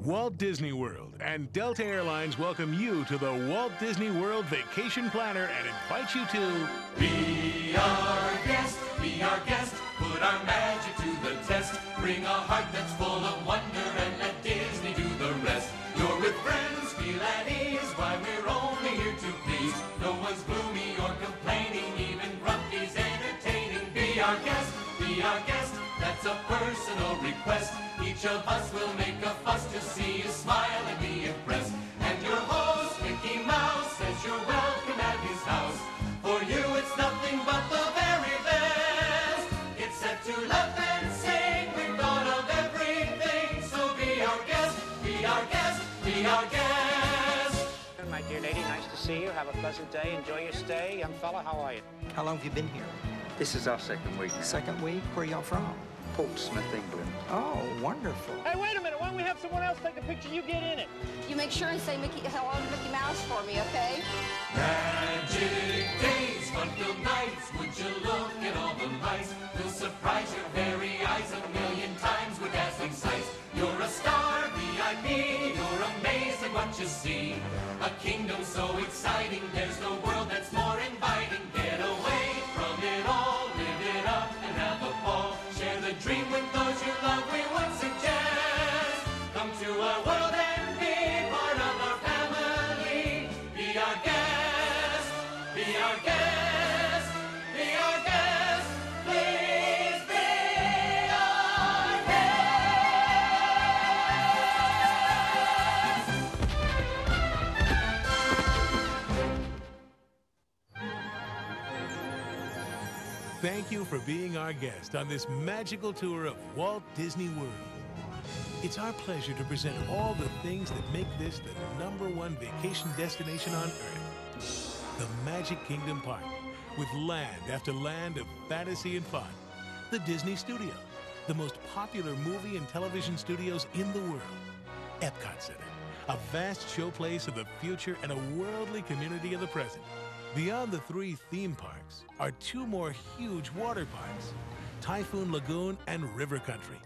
Walt Disney World and Delta Airlines welcome you to the Walt Disney World Vacation Planner and invite you to be our guest, put our magic to the test. Bring a heart that's full of wonder and let Disney do the rest. You're with friends, feel at ease, why we're only here to please. No one's gloomy or complaining, even Grumpy's entertaining. Be our guest, that's a personal request. Each of us will make a fuss to see you smile and be impressed. And your host, Mickey Mouse, says you're welcome at his house. For you it's nothing but the very best. It's set to laugh and sing, we've thought of everything. So be our guest, be our guest, be our guest. My dear lady, nice to see you. Have a pleasant day. Enjoy your stay. Young fella, how are you? How long have you been here? This is our second week now. Second week? Where are y'all from? Portsmouth, England. Oh, wonderful. Hey, wait a minute. Why don't we have someone else take a picture? You get in it. You make sure and say hello to Mickey Mouse for me, okay? Magic days, fun-filled nights. Would you look at all the lights? We'll surprise your very eyes a million times with dazzling sights. You're a star, VIP. You're amazed at what you see. A kingdom so exciting. There's no world that's more inviting. Get away from it all. Live it up and have a ball. Share the dream with those you love. We would suggest come to our world and be part of our family. Be our guest. Be our guest. Be our guest. Please be our guest. Thank you for being our guest on this magical tour of Walt Disney World. It's our pleasure to present all the things that make this the #1 vacation destination on Earth. The Magic Kingdom Park, with land after land of fantasy and fun. The Disney Studio, the most popular movie and television studios in the world. Epcot Center, a vast showplace of the future and a worldly community of the present. Beyond the 3 theme parks are 2 more huge water parks, Typhoon Lagoon and River Country.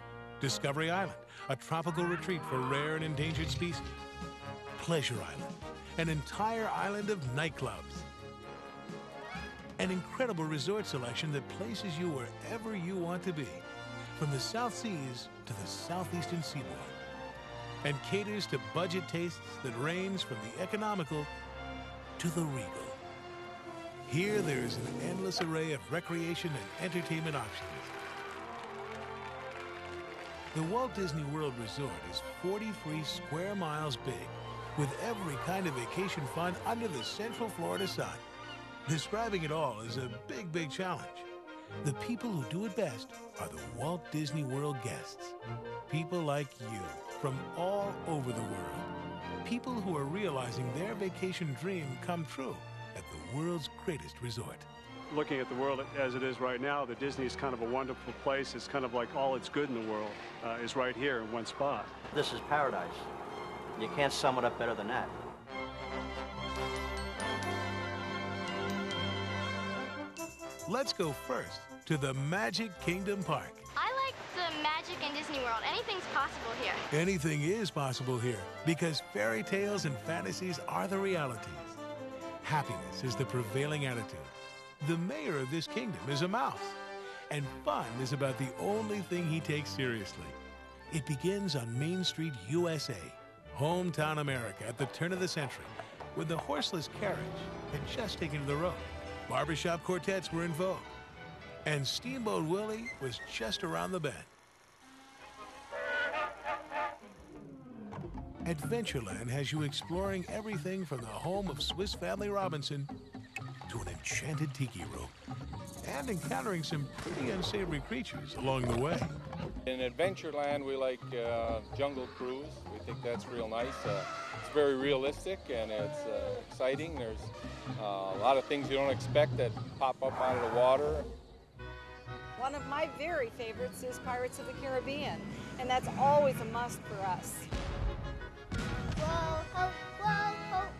Discovery Island, a tropical retreat for rare and endangered species. Pleasure Island, an entire island of nightclubs. An incredible resort selection that places you wherever you want to be, from the South Seas to the southeastern seaboard, and caters to budget tastes that range from the economical to the regal. Here, there is an endless array of recreation and entertainment options. The Walt Disney World Resort is 43 square miles big, with every kind of vacation fun under the Central Florida sun. Describing it all is a big challenge. The people who do it best are the Walt Disney World guests. People like you from all over the world. People who are realizing their vacation dream come true at the world's greatest resort. Looking at the world as it is right now, the Disney is kind of a wonderful place. It's kind of like all that's good in the world is right here in one spot. This is paradise. You can't sum it up better than that. Let's go first to the Magic Kingdom Park. I like the magic in Disney World. Anything's possible here. Anything is possible here because fairy tales and fantasies are the realities. Happiness is the prevailing attitude. The mayor of this kingdom is a mouse, and fun is about the only thing he takes seriously. It begins on Main Street, USA, hometown America at the turn of the century, when the horseless carriage had just taken to the road. Barbershop quartets were in vogue, and Steamboat Willie was just around the bend. Adventureland has you exploring everything from the home of Swiss Family Robinson to an enchanted tiki room, and encountering some pretty unsavory creatures along the way. In Adventureland, we like Jungle Cruise. We think that's real nice. It's very realistic and it's exciting. There's a lot of things you don't expect that pop up out of the water. One of my very favorites is Pirates of the Caribbean, and that's always a must for us. Whoa,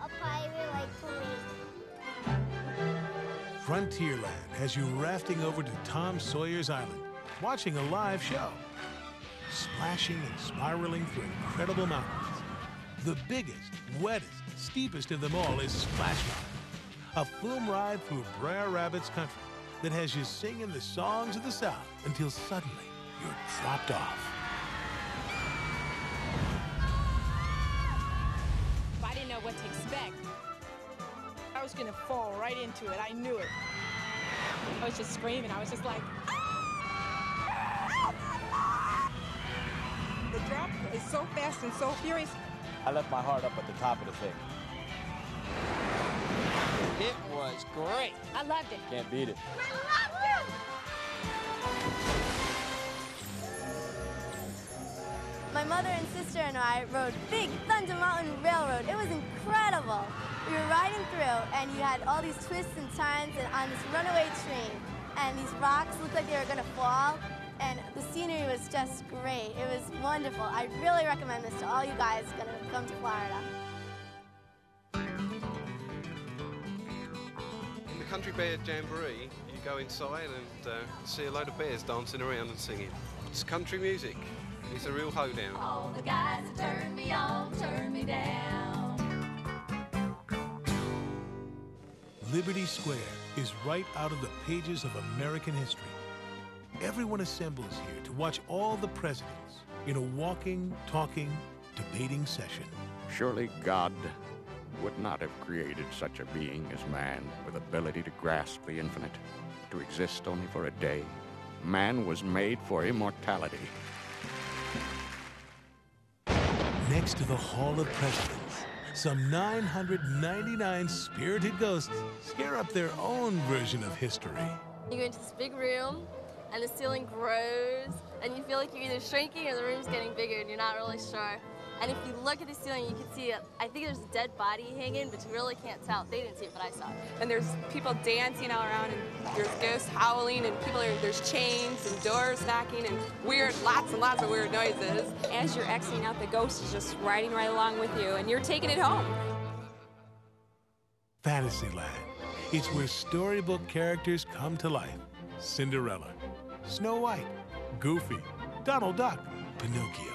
a pirate like me. Frontierland has you rafting over to Tom Sawyer's Island, watching a live show, splashing and spiraling through incredible mountains, The biggest, wettest, steepest of them all is Splash Mountain, a flume ride through Brer Rabbit's country that has you singing the songs of the South until suddenly you're dropped off. I didn't know what to expect. I was gonna fall right into it. I knew it. I was just screaming. I was just like, the drop is so fast and so furious. I left my heart up at the top of the thing. It was great. I loved it. Can't beat it. I loved it! My mother and sister and I rode Big Thunder Mountain Railroad. It was incredible. We were riding through, and you had all these twists and turns and on this runaway train. And these rocks looked like they were gonna fall. And the scenery was just great. It was wonderful. I really recommend this to all you guys gonna come to Florida. In the Country Bear Jamboree, you go inside and see a load of bears dancing around and singing. It's country music. It's a real hoedown. All the guys that turn me on, turn me down. Liberty Square is right out of the pages of American history. Everyone assembles here to watch all the presidents in a walking, talking, debating session. Surely God would not have created such a being as man with ability to grasp the infinite, to exist only for a day. Man was made for immortality. Next to the Hall of Presidents, some 999 spirited ghosts scare up their own version of history. You go into this big room, and the ceiling grows, and you feel like you're either shrinking or the room's getting bigger, and you're not really sure. And if you look at the ceiling, you can see, I think there's a dead body hanging, but you really can't tell. They didn't see it, but I saw it. And there's people dancing all around, and there's ghosts howling, and there's chains and doors knocking, and lots and lots of weird noises. As you're exiting out, the ghost is just riding right along with you, and you're taking it home. Fantasyland. It's where storybook characters come to life. Cinderella, Snow White, Goofy, Donald Duck, Pinocchio,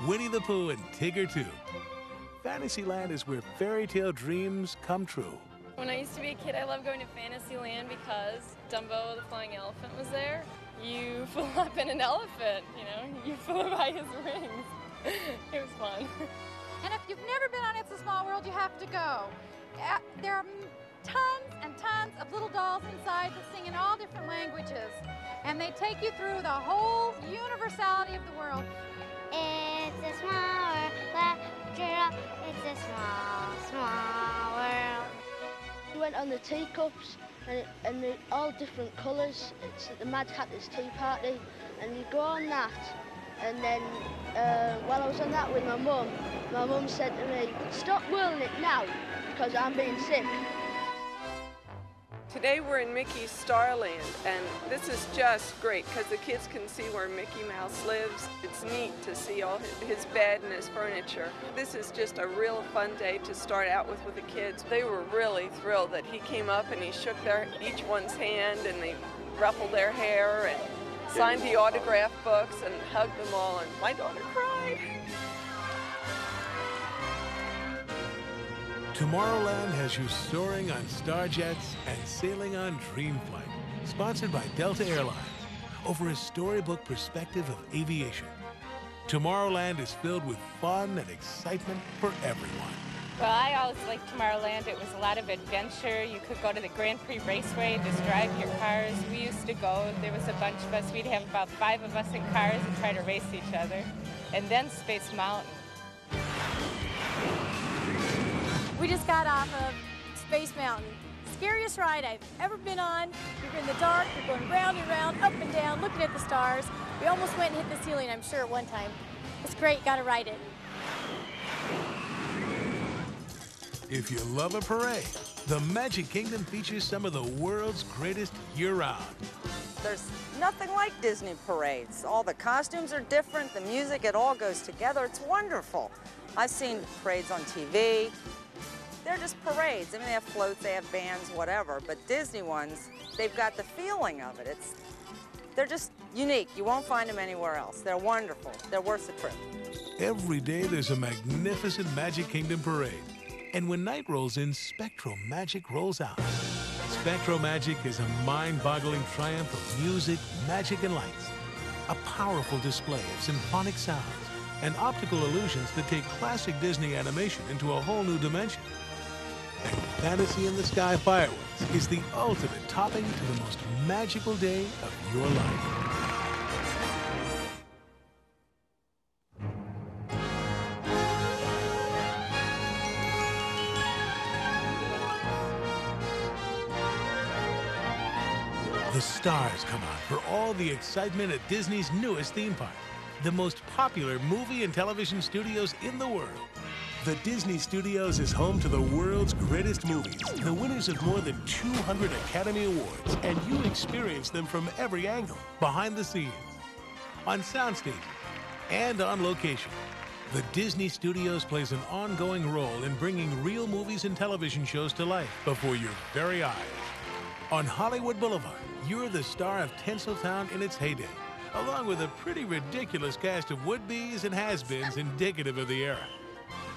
Winnie the Pooh, and Tigger too. Fantasyland is where fairy tale dreams come true. When I used to be a kid, I loved going to Fantasyland because Dumbo the flying elephant was there. You flew up in an elephant, you know, you flew by his wings. It was fun. And if you've never been on It's a Small World, you have to go. There are tons and tons of little dolls inside that sing in all different languages. And they take you through the whole universality of the world. It's a small world, it's a small, small world. We went on the teacups, and they're all different colours. It's at the Mad Hatter's Tea Party, and you go on that. And then, while I was on that with my mum said to me, "Stop whirling it now, because I'm being sick." Today we're in Mickey's Starland, and this is just great because the kids can see where Mickey Mouse lives. It's neat to see all his bed and his furniture. This is just a real fun day to start out with the kids. They were really thrilled that he came up and he shook each one's hand, and they ruffled their hair and signed the autograph books and hugged them all, and my daughter cried. Tomorrowland has you soaring on Starjets and sailing on Dreamflight, sponsored by Delta Airlines, over a storybook perspective of aviation. Tomorrowland is filled with fun and excitement for everyone. Well, I always liked Tomorrowland. It was a lot of adventure. You could go to the Grand Prix Raceway and just drive your cars. We used to go. There was a bunch of us. We'd have about 5 of us in cars and try to race each other. And then Space Mountain. We just got off of Space Mountain. Scariest ride I've ever been on. You're in the dark, you're going round and round, up and down, looking at the stars. We almost went and hit the ceiling, I'm sure, at one time. It's great, gotta ride it. If you love a parade, the Magic Kingdom features some of the world's greatest year-round. There's nothing like Disney parades. All the costumes are different, the music, it all goes together. It's wonderful. I've seen parades on TV. They're just parades. I mean, they have floats, they have bands, whatever. But Disney ones, they've got the feeling of it. They're just unique. You won't find them anywhere else. They're wonderful. They're worth the trip. Every day there's a magnificent Magic Kingdom parade. And when night rolls in, Spectro Magic rolls out. Spectro Magic is a mind-boggling triumph of music, magic, and lights. A powerful display of symphonic sounds and optical illusions that take classic Disney animation into a whole new dimension. And Fantasy in the Sky Fireworks is the ultimate topping to the most magical day of your life. The stars come out for all the excitement at Disney's newest theme park, the most popular movie and television studios in the world. The Disney Studios is home to the world's greatest movies, the winners of more than 200 Academy Awards, and you experience them from every angle, behind the scenes, on sound stages, and on location. The Disney Studios plays an ongoing role in bringing real movies and television shows to life before your very eyes. On Hollywood Boulevard, you're the star of Tinseltown in its heyday, along with a pretty ridiculous cast of would-bes and has-beens indicative of the era.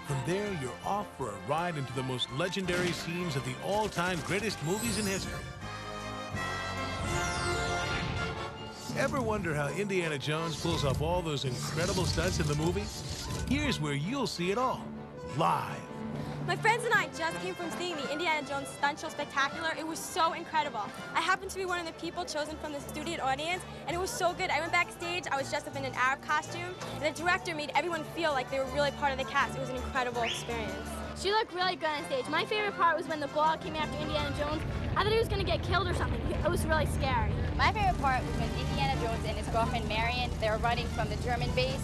From there, you're off for a ride into the most legendary scenes of the all-time greatest movies in history. Ever wonder how Indiana Jones pulls off all those incredible stunts in the movie? Here's where you'll see it all, live. My friends and I just came from seeing the Indiana Jones Stunt Show Spectacular. It was so incredible. I happened to be one of the people chosen from the studio audience, and it was so good. I went backstage, I was dressed up in an Arab costume, and the director made everyone feel like they were really part of the cast. It was an incredible experience. She looked really good on stage. My favorite part was when the ball came after Indiana Jones. I thought he was going to get killed or something. It was really scary. My favorite part was when Indiana Jones and his girlfriend Marion, they were running from the German base,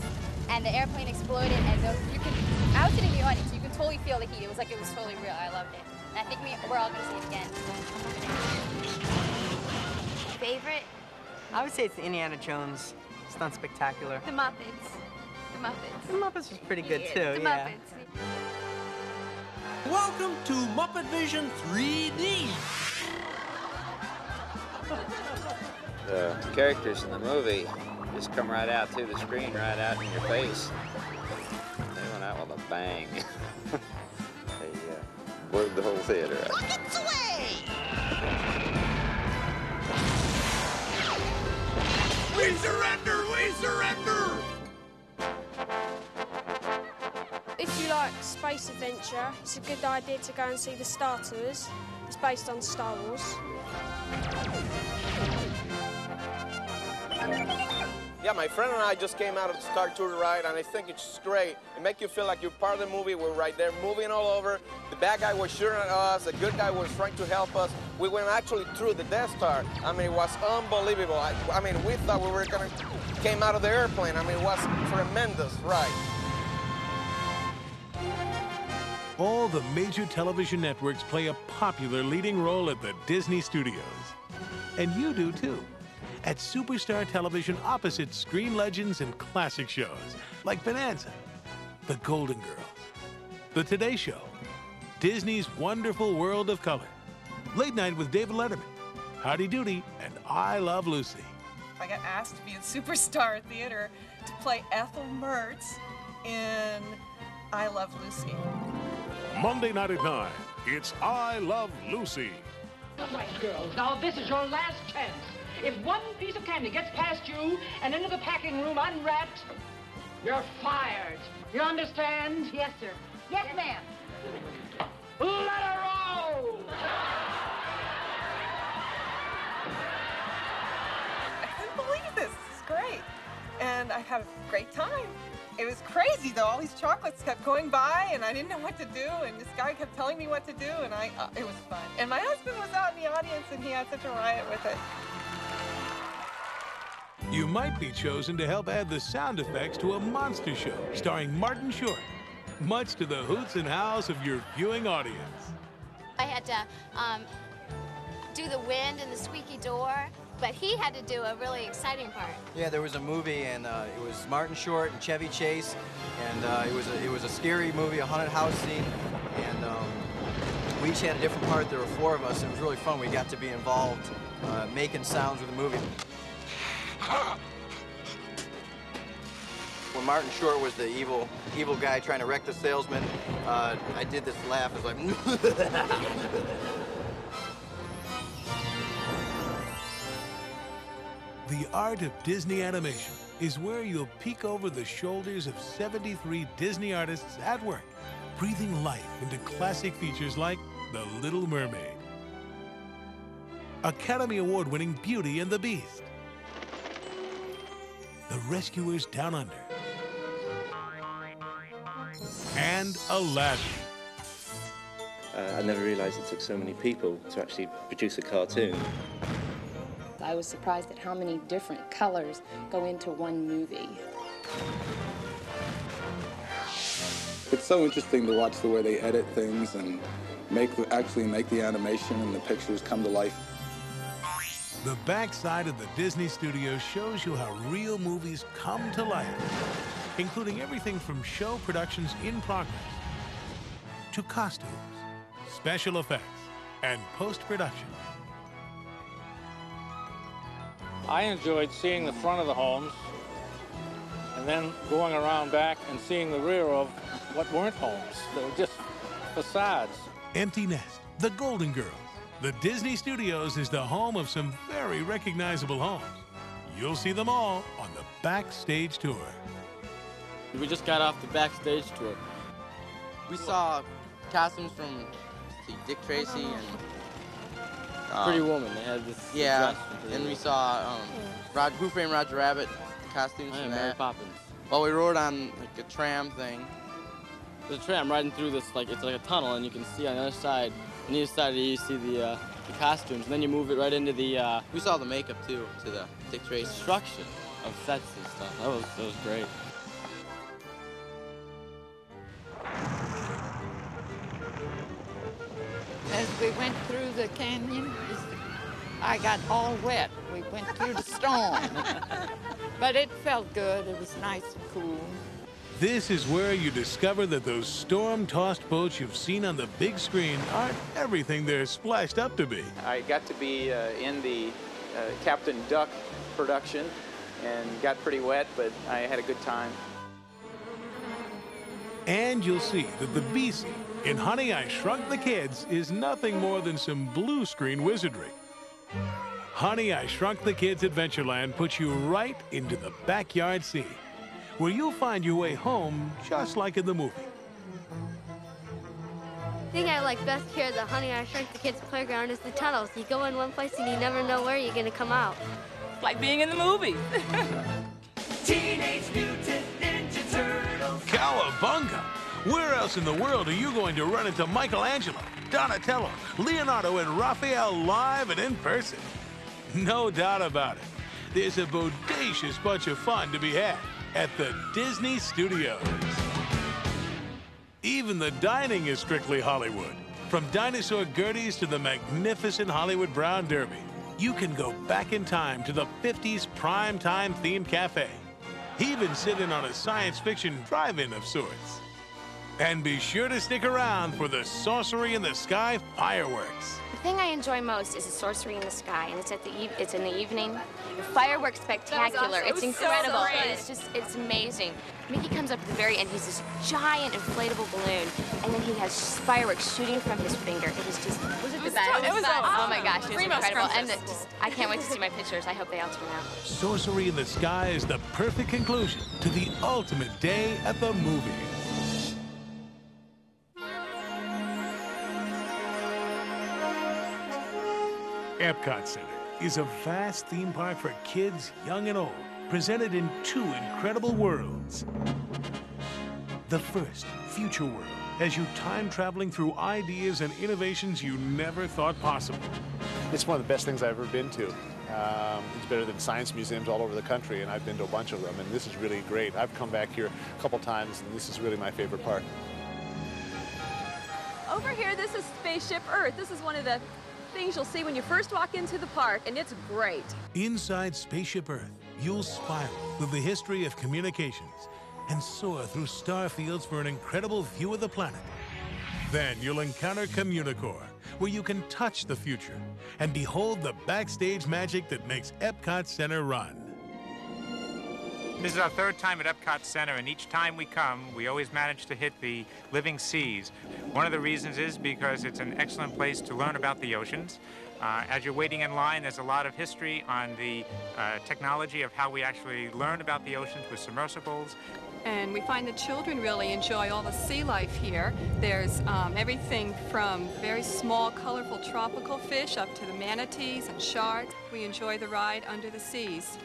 and the airplane exploded, and I was sitting in the audience, so you could totally feel the heat. It was like it was totally real. I loved it. And I think we're all going to see it again. Favorite? I would say it's the Indiana Jones Stunt Spectacular. The Muppets. The Muppets. The Muppets was pretty good too, The yeah. Muppets. Welcome to Muppet Vision 3D. The characters in the movie just come right out through the screen, right out in your face. They went out with a bang. They blew the whole theater out. Buckets away! We surrender! We surrender! If you like space adventure, it's a good idea to go and see The Starters. It's based on Star Wars. Yeah, my friend and I just came out of the Star Tour ride, and I think it's great. It makes you feel like you're part of the movie. We're right there moving all over. The bad guy was shooting at us. The good guy was trying to help us. We went actually through the Death Star. I mean, it was unbelievable. I mean, we thought we were going to came out of the airplane. I mean, it was tremendous ride. All the major television networks play a popular leading role at the Disney Studios. And you do too. At Superstar Television opposite screen legends and classic shows like Bonanza, The Golden Girls, The Today Show, Disney's Wonderful World of Color, Late Night with David Letterman, Howdy Doody, and I Love Lucy. I got asked to be at Superstar Theater to play Ethel Mertz in I Love Lucy. Monday night at 9, it's I Love Lucy. All right, girls, now this is your last chance. If one piece of candy gets past you and into the packing room unwrapped, you're fired. You understand? Yes, sir. Yes, ma'am. Let her roll! I couldn't believe this. This is great. And I had a great time. It was crazy, though. All these chocolates kept going by, and I didn't know what to do, and this guy kept telling me what to do, and it was fun. And my husband was out in the audience, and he had such a riot with it. You might be chosen to help add the sound effects to a monster show starring Martin Short, much to the hoots and howls of your viewing audience. I had to do the wind and the squeaky door, but he had to do a really exciting part. Yeah, there was a movie, and it was Martin Short and Chevy Chase, and it was a scary movie, a haunted house scene, and we each had a different part. There were 4 of us. It was really fun. We got to be involved making sounds with the movie. when Martin Short was the evil guy trying to wreck the salesman, I did this laugh. It's like... The art of Disney animation is where you'll peek over the shoulders of 73 Disney artists at work, breathing life into classic features like The Little Mermaid, Academy Award-winning Beauty and the Beast, The Rescuers Down Under, and Aladdin. I never realized it took so many people to actually produce a cartoon. I was surprised at how many different colors go into one movie. It's so interesting to watch the way they edit things and actually make the animation and the pictures come to life. The backside of the Disney Studios shows you how real movies come to life, including everything from show productions in progress to costumes, special effects, and post-production. I enjoyed seeing the front of the homes and then going around back and seeing the rear of what weren't homes. They were just facades. Empty Nest, The Golden Girls. The Disney Studios is the home of some very recognizable homes. You'll see them all on the Backstage Tour. We just got off the Backstage Tour. We saw costumes from Dick Tracy and Pretty Woman. They had this. Yeah, and we saw Who Framed Roger Rabbit costumes from Mary that. Poppins. Well, we rode on like a tram thing. There's a tram riding through this, it's like a tunnel, and you can see on the other side. On either side, you see the costumes, and then you move it right into the. We saw the makeup too to the Dick Tracy. Construction of sets and stuff. That was great. As we went through the canyon, I got all wet. We went through the storm. But it felt good. It was nice and cool. This is where you discover that those storm-tossed boats you've seen on the big screen aren't everything they're splashed up to be. I got to be in the Captain Duck production and got pretty wet, but I had a good time. And you'll see that the B scene in Honey, I Shrunk the Kids is nothing more than some blue screen wizardry. Honey, I Shrunk the Kids Adventureland puts you right into the backyard scene, where you'll find your way home just like in the movie. The thing I like best here at the Honey, I Shrunk the Kids playground is the tunnels. You go in one place and you never know where you're going to come out. It's like being in the movie. Teenage Mutant Ninja Turtles. Cowabunga! Where else in the world are you going to run into Michelangelo, Donatello, Leonardo, and Raphael live and in person? No doubt about it. There's a bodacious bunch of fun to be had at the Disney Studios. Even the dining is strictly Hollywood. From dinosaur Gerties to the magnificent Hollywood Brown Derby, you can go back in time to the 50s primetime themed cafe. Even sit in on a science fiction drive-in of sorts. And be sure to stick around for the Sorcery in the Sky fireworks. The thing I enjoy most is the Sorcery in the Sky, and it's in the evening. The fireworks spectacular. It's incredible. It's amazing. Mickey comes up at the very end. He's this giant inflatable balloon, and then he has fireworks shooting from his finger. It was just. Was it the best? It was oh my gosh, it was incredible. And I can't wait to see my pictures. I hope they all turn out. Sorcery in the Sky is the perfect conclusion to the ultimate day at the movies. Epcot Center is a vast theme park for kids, young and old, presented in two incredible worlds. The first, Future World, has you time-traveling through ideas and innovations you never thought possible. It's one of the best things I've ever been to. It's better than science museums all over the country, and I've been to a bunch of them, and this is really great. I've come back here a couple times, and this is really my favorite part. Over here, this is Spaceship Earth. This is one of the things you'll see when you first walk into the park, and it's great. Inside Spaceship Earth, you'll spiral through the history of communications and soar through star fields for an incredible view of the planet. Then you'll encounter Communicore, where you can touch the future and behold the backstage magic that makes Epcot Center run. This is our third time at Epcot Center, and each time we come, we always manage to hit the living seas. One of the reasons is because it's an excellent place to learn about the oceans. As you're waiting in line, there's a lot of history on the technology of how we actually learn about the oceans with submersibles. And we find the children really enjoy all the sea life here. There's everything from very small, colorful tropical fish up to the manatees and sharks. We enjoy the ride under the seas.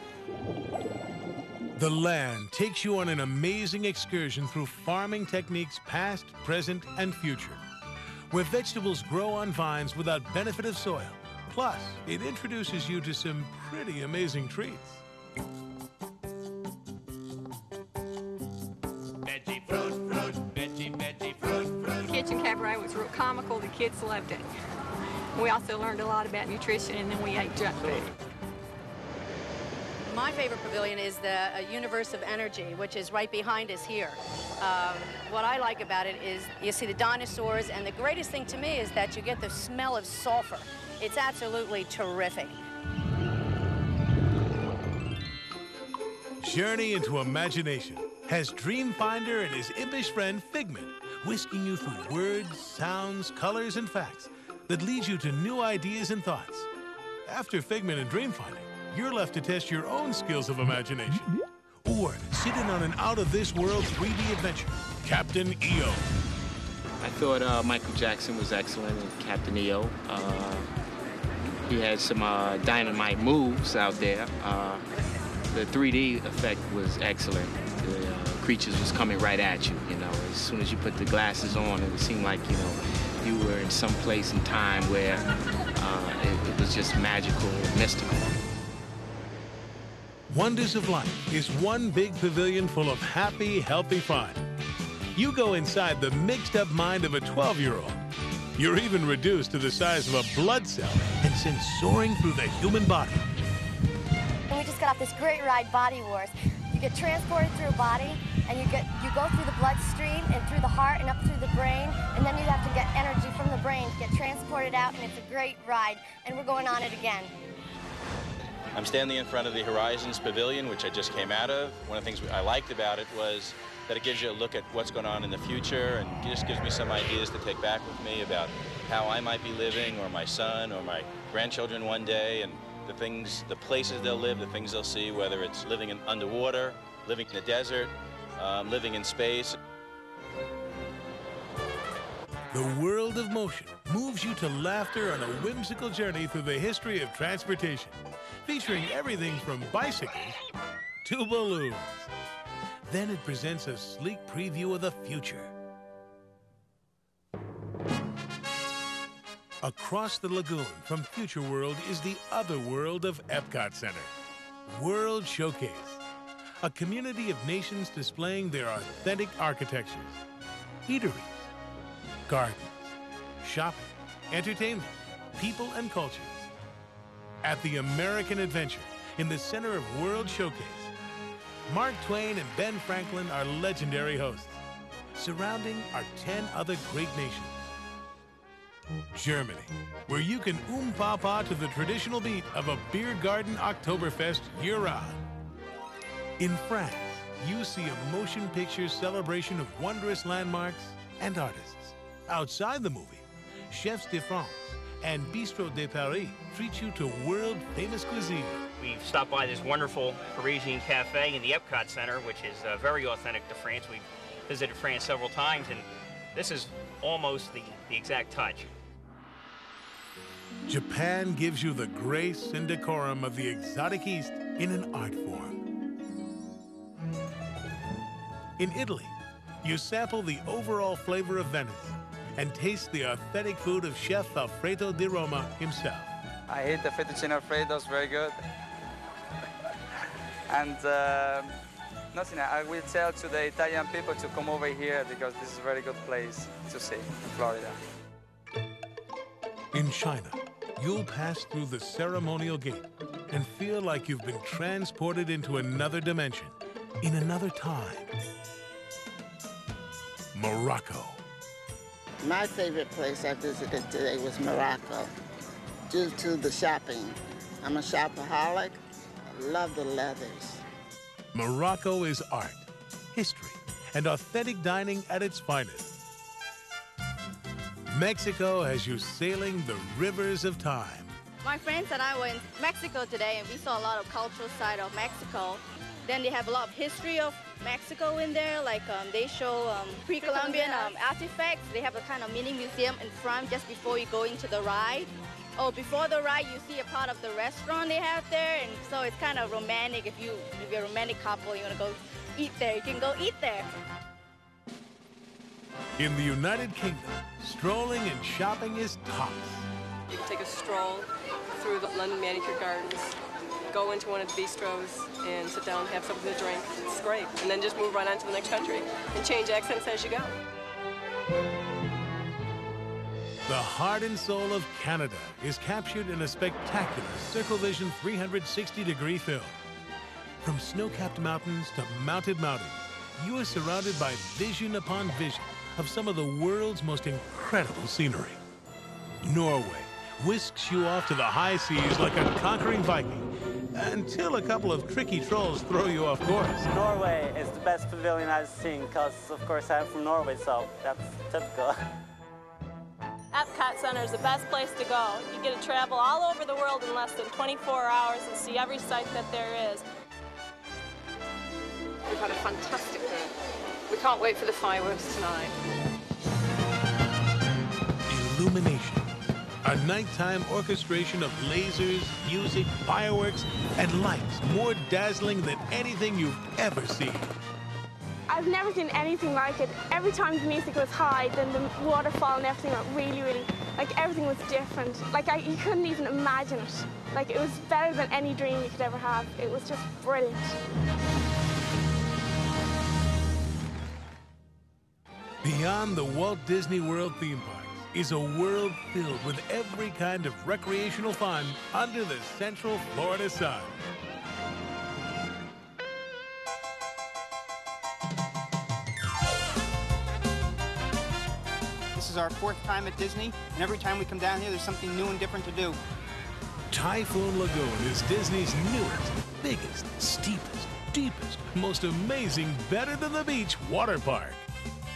The land takes you on an amazing excursion through farming techniques past, present, and future, where vegetables grow on vines without benefit of soil. Plus, it introduces you to some pretty amazing treats. Veggie fruit, veggie fruit. Kitchen cabaret was real comical. The kids loved it. We also learned a lot about nutrition, and then we ate junk food. My favorite pavilion is the Universe of Energy, which is right behind us here. What I like about it is you see the dinosaurs, and the greatest thing to me is that you get the smell of sulfur. It's absolutely terrific. Journey into imagination has Dreamfinder and his impish friend Figment whisking you through words, sounds, colors, and facts that lead you to new ideas and thoughts. After Figment and Dreamfinder, you're left to test your own skills of imagination. Or sit in on an out-of-this-world 3D adventure, Captain EO. I thought Michael Jackson was excellent in Captain EO. He had some dynamite moves out there. The 3D effect was excellent. The creatures was coming right at you, you know. As soon as you put the glasses on, it seemed like, you know, you were in some place and time where it was just magical and mystical. Wonders of Life is one big pavilion full of happy, healthy fun. You go inside the mixed-up mind of a 12-year-old. You're even reduced to the size of a blood cell and sent soaring through the human body. And we just got off this great ride, Body Wars. You get transported through a body, and you go through the bloodstream and through the heart and up through the brain, and then you have to get energy from the brain to get transported out, and it's a great ride, and we're going on it again. I'm standing in front of the Horizons Pavilion, which I just came out of. One of the things I liked about it was that it gives you a look at what's going on in the future, and it just gives me some ideas to take back with me about how I might be living, or my son, or my grandchildren one day, and the things, the places they'll live, the things they'll see, whether it's living underwater, living in the desert, living in space. The world of motion moves you to laughter on a whimsical journey through the history of transportation, featuring everything from bicycles to balloons. Then it presents a sleek preview of the future. Across the lagoon from Future World is the other world of Epcot Center, World Showcase, a community of nations displaying their authentic architectures, eateries, gardens, shopping, entertainment, people, and cultures. At the American Adventure, in the center of World Showcase, Mark Twain and Ben Franklin are legendary hosts, surrounding are 10 other great nations. Germany, where you can pa to the traditional beat of a beer garden Oktoberfest year-round. In France, you see a motion picture celebration of wondrous landmarks and artists. Outside the movie, Chefs de France and Bistro de Paris treat you to world-famous cuisine. We've stopped by this wonderful Parisian cafe in the Epcot Center, which is very authentic to France. We've visited France several times, and this is almost the exact touch. Japan gives you the grace and decorum of the exotic East in an art form. In Italy, you sample the overall flavor of Venice and taste the authentic food of Chef Alfredo di Roma himself. I eat the fettuccine Alfredo, it's very good. And nothing, I will tell to the Italian people to come over here because this is a very good place to see in Florida. In China, you'll pass through the ceremonial gate and feel like you've been transported into another dimension, in another time. Morocco. My favorite place I visited today was Morocco, due to the shopping. I'm a shopaholic. I love the leathers. Morocco is art, history, and authentic dining at its finest. Mexico has you sailing the rivers of time. My friends and I were in Mexico today, and we saw a lot of cultural side of Mexico. Then they have a lot of history of Mexico in there, like they show pre-Columbian artifacts. They have a kind of mini museum in front just before you go into the ride. Oh, before the ride, you see a part of the restaurant they have there, and so it's kind of romantic. If you're a romantic couple, you want to go eat there, you can go eat there. In the United Kingdom, strolling and shopping is tops. You can take a stroll through the London Manicure Gardens, go into one of the bistros and sit down and have something to drink. It's great. And then just move right on to the next country and change accents as you go. The heart and soul of Canada is captured in a spectacular Circle Vision 360-degree film. From snow-capped mountains to mounted mountains, you are surrounded by vision upon vision of some of the world's most incredible scenery. Norway whisks you off to the high seas like a conquering Viking, until a couple of tricky trolls throw you off course. Norway is the best pavilion I've seen because, of course, I'm from Norway, so that's typical. Epcot Center is the best place to go. You get to travel all over the world in less than 24 hours and see every site that there is. We've had a fantastic day. We can't wait for the fireworks tonight. Illumination, a nighttime orchestration of lasers, music, fireworks, and lights more dazzling than anything you've ever seen. I've never seen anything like it. Every time the music was high, then the waterfall and everything went really, like everything was different. Like you couldn't even imagine it. Like it was better than any dream you could ever have. It was just brilliant. Beyond the Walt Disney World theme parks is a world filled with every kind of recreational fun under the Central Florida sun. This is our 4th time at Disney, and every time we come down here, there's something new and different to do. Typhoon Lagoon is Disney's newest, biggest, steepest, deepest, most amazing, better than the beach water park.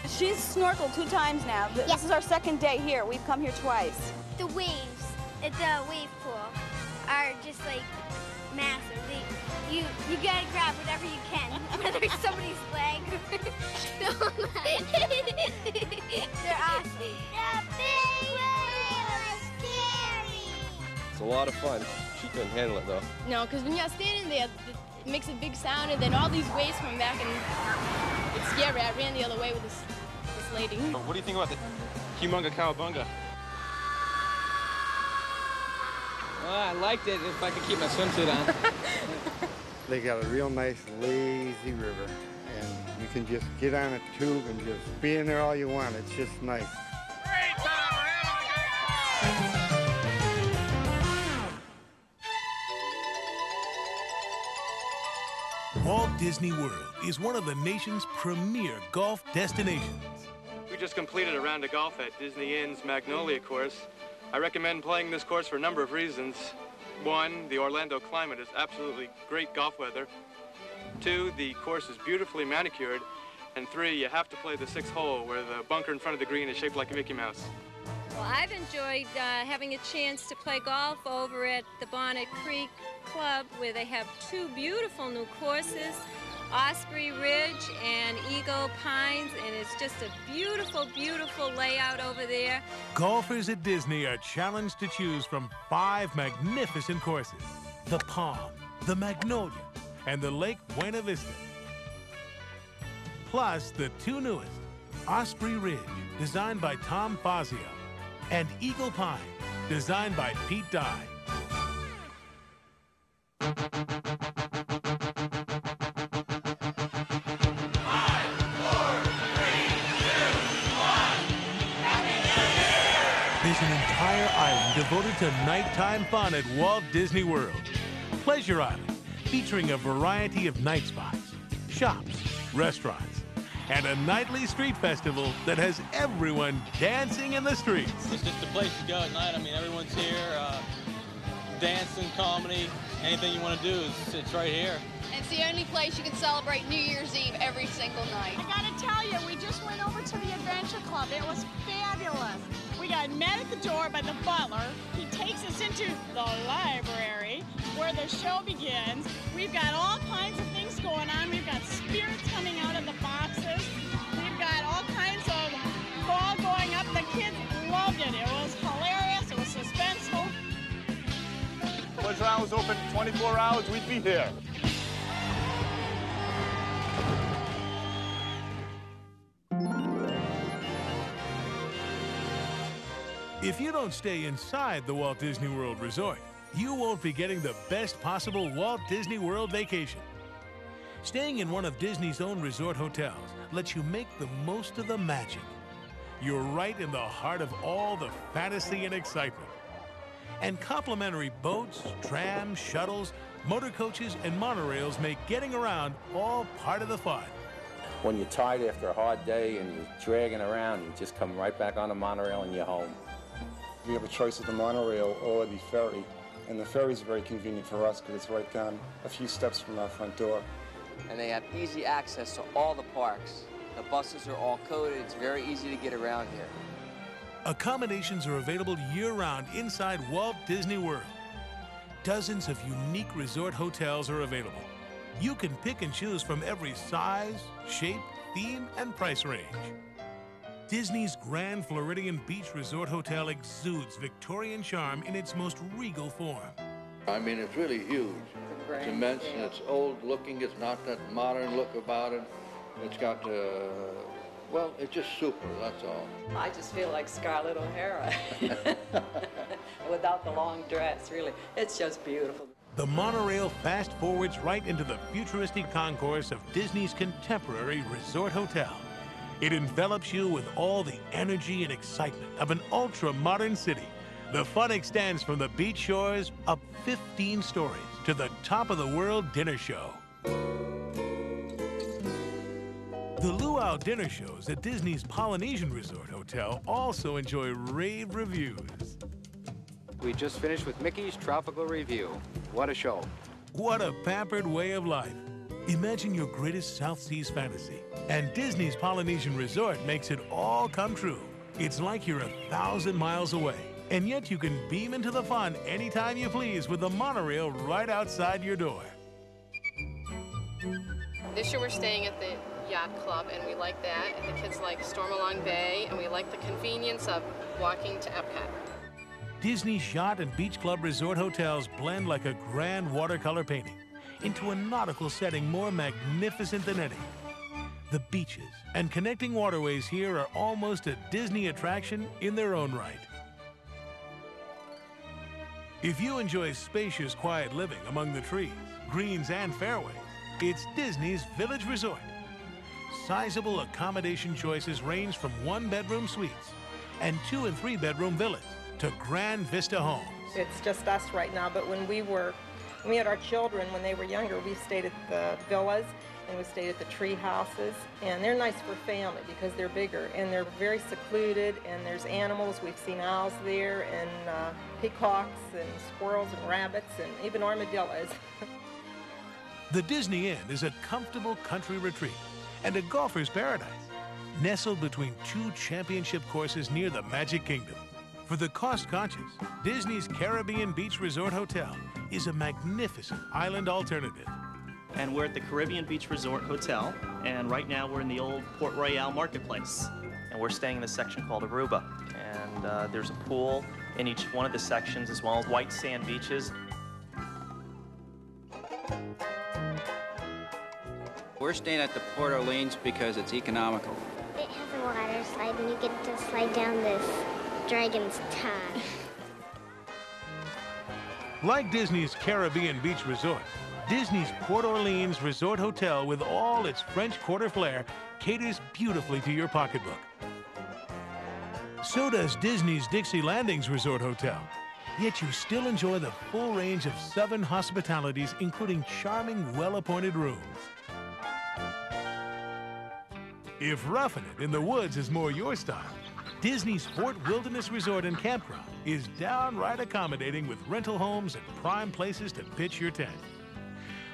She's snorkeled 2 times now. This is our 2nd day here. We've come here twice. The waves at the wave pool are just like massive. You gotta grab whatever you can, whether it's somebody's leg. They're awesome. The big waves are scary. It's a lot of fun. She couldn't handle it though. No, because when you're standing there, it makes a big sound, and then all these waves come back, and it's scary. I ran the other way with this lady. What do you think about the Humunga Cowabunga? Well, I liked it if I could keep my swimsuit on. They got a real nice, lazy river, and you can just get on a tube and just be in there all you want. It's just nice. Walt Disney World is one of the nation's premier golf destinations. We just completed a round of golf at Disney Inn's Magnolia course. I recommend playing this course for a number of reasons. 1, the Orlando climate is absolutely great golf weather. 2, the course is beautifully manicured. And 3, you have to play the 6th hole where the bunker in front of the green is shaped like a Mickey Mouse. Well, I've enjoyed having a chance to play golf over at the Bonnet Creek Club, where they have 2 beautiful new courses, Osprey Ridge and Eagle Pines, and it's just a beautiful, beautiful layout over there. Golfers at Disney are challenged to choose from 5 magnificent courses: the Palm, the Magnolia, and the Lake Buena Vista. Plus the 2 newest, Osprey Ridge, designed by Tom Fazio, and Eagle Pine, designed by Pete Dye. There's an entire island devoted to nighttime fun at Walt Disney World. Pleasure Island, featuring a variety of night spots, shops, restaurants, and a nightly street festival that has everyone dancing in the streets. It's just a place to go at night. I mean, everyone's here, dancing, comedy, anything you want to do, it's right here. It's the only place you can celebrate New Year's Eve every single night. I gotta tell you, we just went over to the Adventure Club. It was fabulous. We got met at the door by the butler. He takes us into the library where the show begins. We've got all kinds of things going on. We've got spirits coming out of the boxes. We've got all kinds of ball going up. The kids loved it. It was hilarious. It was suspenseful. Pleasure Island was open 24 hours. We'd be here. If you don't stay inside the Walt Disney World Resort, you won't be getting the best possible Walt Disney World vacation. Staying in one of Disney's own resort hotels lets you make the most of the magic. You're right in the heart of all the fantasy and excitement. And complimentary boats, trams, shuttles, motor coaches, and monorails make getting around all part of the fun. When you're tired after a hard day and you're dragging around, you just come right back on the monorail and you're home. We have a choice of the monorail or the ferry, and the ferry is very convenient for us because it's right down a few steps from our front door. And they have easy access to all the parks. The buses are all coded. It's very easy to get around here. Accommodations are available year-round inside Walt Disney World. Dozens of unique resort hotels are available. You can pick and choose from every size, shape, theme, and price range. Disney's Grand Floridian Beach Resort Hotel exudes Victorian charm in its most regal form. I mean, it's really huge. It's immense, and it's old-looking. It's not that modern look about it. It's got, well, it's just super, that's all. I just feel like Scarlett O'Hara without the long dress, really. It's just beautiful. The monorail fast-forwards right into the futuristic concourse of Disney's contemporary resort hotel. It envelops you with all the energy and excitement of an ultra-modern city. The fun extends from the beach shores up 15 stories to the top of the world dinner show. The luau dinner shows at Disney's Polynesian Resort Hotel also enjoy rave reviews. We just finished with Mickey's Tropical Review. What a show. What a pampered way of life. Imagine your greatest South Seas fantasy, and Disney's Polynesian Resort makes it all come true. It's like you're 1,000 miles away, and yet you can beam into the fun anytime you please with the monorail right outside your door. This year we're staying at the Yacht Club, and we like that. And the kids like Stormalong Bay, and we like the convenience of walking to Epcot. Disney's Yacht and Beach Club Resort hotels blend like a grand watercolor painting into a nautical setting more magnificent than any. The beaches and connecting waterways here are almost a Disney attraction in their own right. If you enjoy spacious, quiet living among the trees, greens, and fairways, it's Disney's Village Resort. Sizable accommodation choices range from one-bedroom suites and 2- and 3-bedroom villas to Grand Vista homes. It's just us right now, but when we had our children when they were younger, we stayed at the villas and we stayed at the tree houses, and they're nice for family because they're bigger and they're very secluded, and there's animals. We've seen owls there and peacocks and squirrels and rabbits and even armadillos. The Disney Inn is a comfortable country retreat and a golfer's paradise, nestled between 2 championship courses near the Magic Kingdom. For the cost-conscious, Disney's Caribbean Beach Resort Hotel is a magnificent island alternative. And we're at the Caribbean Beach Resort Hotel, and right now we're in the old Port Royale Marketplace. And we're staying in the section called Aruba. And there's a pool in each one of the sections, as well as white sand beaches. We're staying at the Port Orleans because it's economical. It has a water slide, and you get to slide down this dragon's tongue. Like Disney's Caribbean Beach Resort, Disney's Port Orleans Resort Hotel with all its French Quarter flair caters beautifully to your pocketbook. So does Disney's Dixie Landings Resort Hotel, yet you still enjoy the full range of Southern hospitalities, including charming, well-appointed rooms. If roughing it in the woods is more your style, Disney's Fort Wilderness Resort and Campground is downright accommodating with rental homes and prime places to pitch your tent.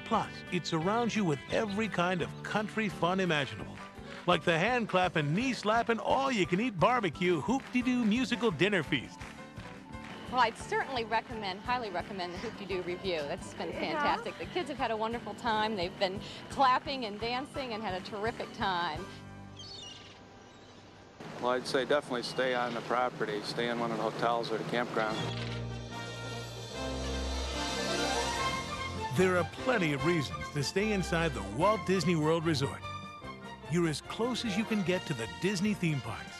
Plus, it surrounds you with every kind of country fun imaginable. Like the hand-clapping, knee-slapping, all-you-can-eat barbecue, hoop-de-doo musical dinner feast. Well, I'd certainly recommend, highly recommend the Hoop-de-Doo review. That's been fantastic. The kids have had a wonderful time. They've been clapping and dancing and had a terrific time. Well, I'd say definitely stay on the property. Stay in one of the hotels or the campground. There are plenty of reasons to stay inside the Walt Disney World Resort. You're as close as you can get to the Disney theme parks.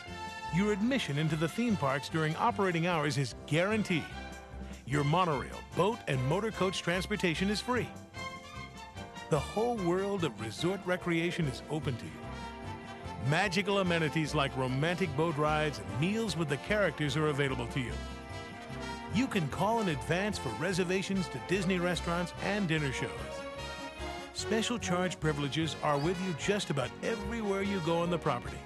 Your admission into the theme parks during operating hours is guaranteed. Your monorail, boat, and motor coach transportation is free. The whole world of resort recreation is open to you. Magical amenities like romantic boat rides and meals with the characters are available to you. You can call in advance for reservations to Disney restaurants and dinner shows. Special charge privileges are with you just about everywhere you go on the property.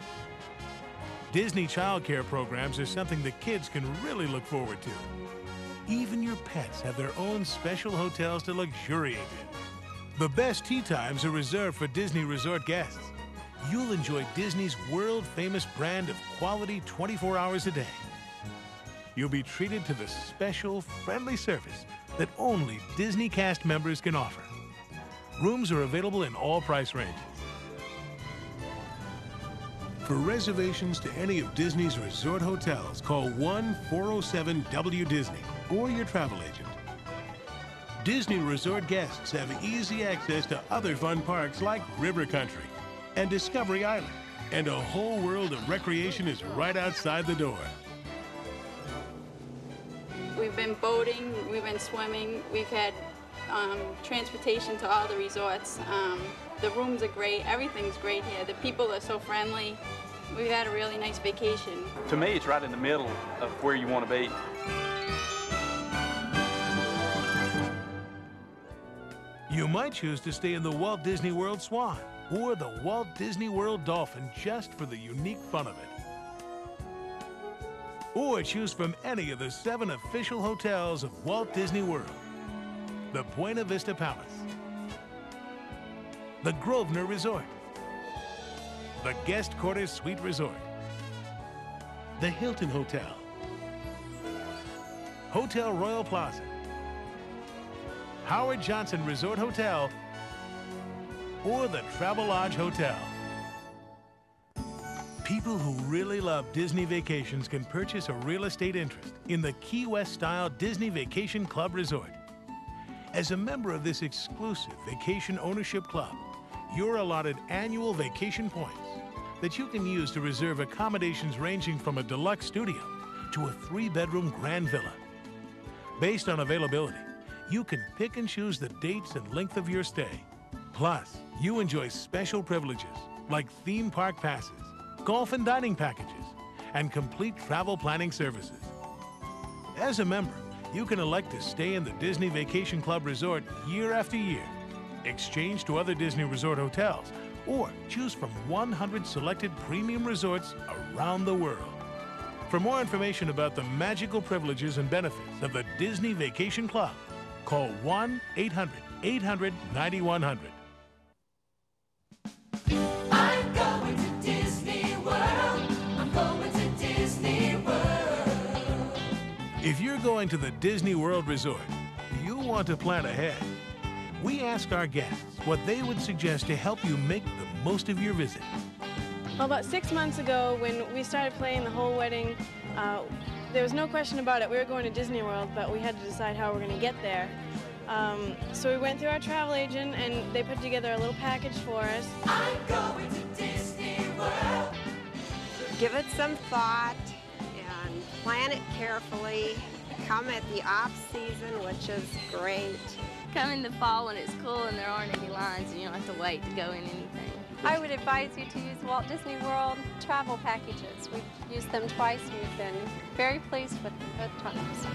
Disney child care programs are something the kids can really look forward to. Even your pets have their own special hotels to luxuriate in. The best tea times are reserved for Disney resort guests. You'll enjoy Disney's world-famous brand of quality 24 hours a day. You'll be treated to the special, friendly service that only Disney cast members can offer. Rooms are available in all price ranges. For reservations to any of Disney's resort hotels, call 1-407-WDisney or your travel agent. Disney resort guests have easy access to other fun parks like River Country and Discovery Island, and a whole world of recreation is right outside the door. We've been boating, we've been swimming, we've had transportation to all the resorts. The rooms are great, everything's great here. The people are so friendly. We've had a really nice vacation. To me, it's right in the middle of where you want to be. You might choose to stay in the Walt Disney World Swan or the Walt Disney World Dolphin just for the unique fun of it. Or choose from any of the 7 official hotels of Walt Disney World. The Buena Vista Palace, the Grosvenor Resort, the Guest Quarters Suite Resort, the Hilton Hotel, Hotel Royal Plaza, Howard Johnson Resort Hotel, or the Travelodge Hotel. People who really love Disney vacations can purchase a real estate interest in the Key West-style Disney Vacation Club Resort. As a member of this exclusive vacation ownership club, you're allotted annual vacation points that you can use to reserve accommodations ranging from a deluxe studio to a 3-bedroom grand villa. Based on availability, you can pick and choose the dates and length of your stay. Plus, you enjoy special privileges like theme park passes, golf and dining packages, and complete travel planning services. As a member, you can elect to stay in the Disney Vacation Club Resort year after year, exchange to other Disney Resort hotels, or choose from 100 selected premium resorts around the world. For more information about the magical privileges and benefits of the Disney Vacation Club, call 1-800-800-9100. I'm going to Disney World. I'm going to Disney World. If you're going to the Disney World Resort, you'll want to plan ahead. We ask our guests what they would suggest to help you make the most of your visit. Well, about 6 months ago, when we started playing the whole wedding, there was no question about it. We were going to Disney World, but we had to decide how we're going to get there. So we went through our travel agent, and they put together a little package for us. I'm going to Disney World. Give it some thought and plan it carefully. Come at the off-season, which is great. Come in the fall when it's cool and there aren't any lines and you don't have to wait to go in anything. I would advise you to use Walt Disney World travel packages. We've used them twice. We've been very pleased with them both times.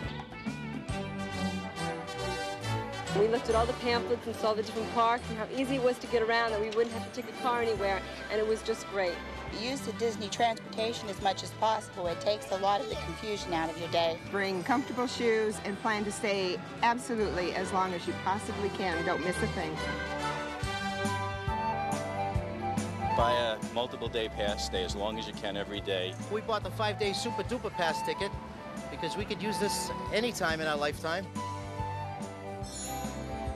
We looked at all the pamphlets and saw the different parks and how easy it was to get around, that we wouldn't have to take a car anywhere, and it was just great. use the Disney transportation as much as possible. It takes a lot of the confusion out of your day. Bring comfortable shoes and plan to stay absolutely as long as you possibly can. Don't miss a thing. Buy a multiple day pass, stay as long as you can every day. We bought the 5-day Super Duper Pass ticket because we could use this anytime in our lifetime.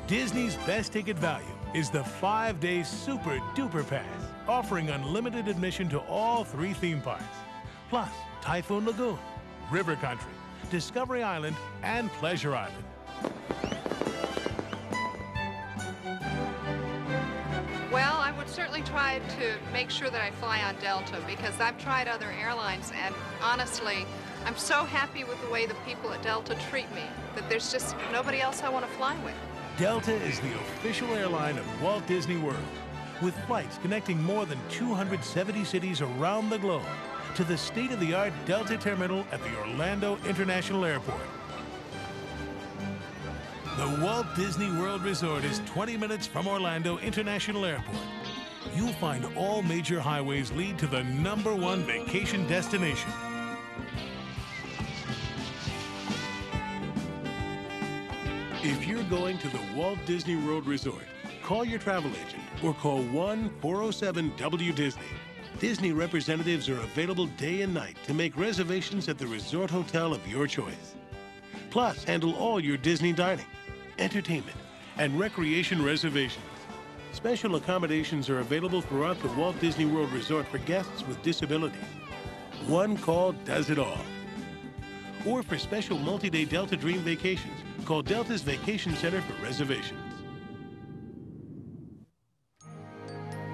Disney's best ticket value is the 5-day Super Duper Pass, offering unlimited admission to all 3 theme parks, plus Typhoon Lagoon, River Country, Discovery Island, and Pleasure Island. Well, I would certainly try to make sure that I fly on Delta because I've tried other airlines and honestly, I'm so happy with the way the people at Delta treat me that there's just nobody else I want to fly with. Delta is the official airline of Walt Disney World, with flights connecting more than 270 cities around the globe to the state-of-the-art Delta terminal at the Orlando International Airport. The Walt Disney World Resort is 20 minutes from Orlando International Airport. You'll find all major highways lead to the #1 vacation destination. If you're going to the Walt Disney World Resort, call your travel agent or call 1-407-WDisney. Disney representatives are available day and night to make reservations at the resort hotel of your choice. Plus, handle all your Disney dining, entertainment, and recreation reservations. Special accommodations are available throughout the Walt Disney World Resort for guests with disabilities. One call does it all. Or for special multi-day Delta Dream vacations, call Delta's Vacation Center for reservations.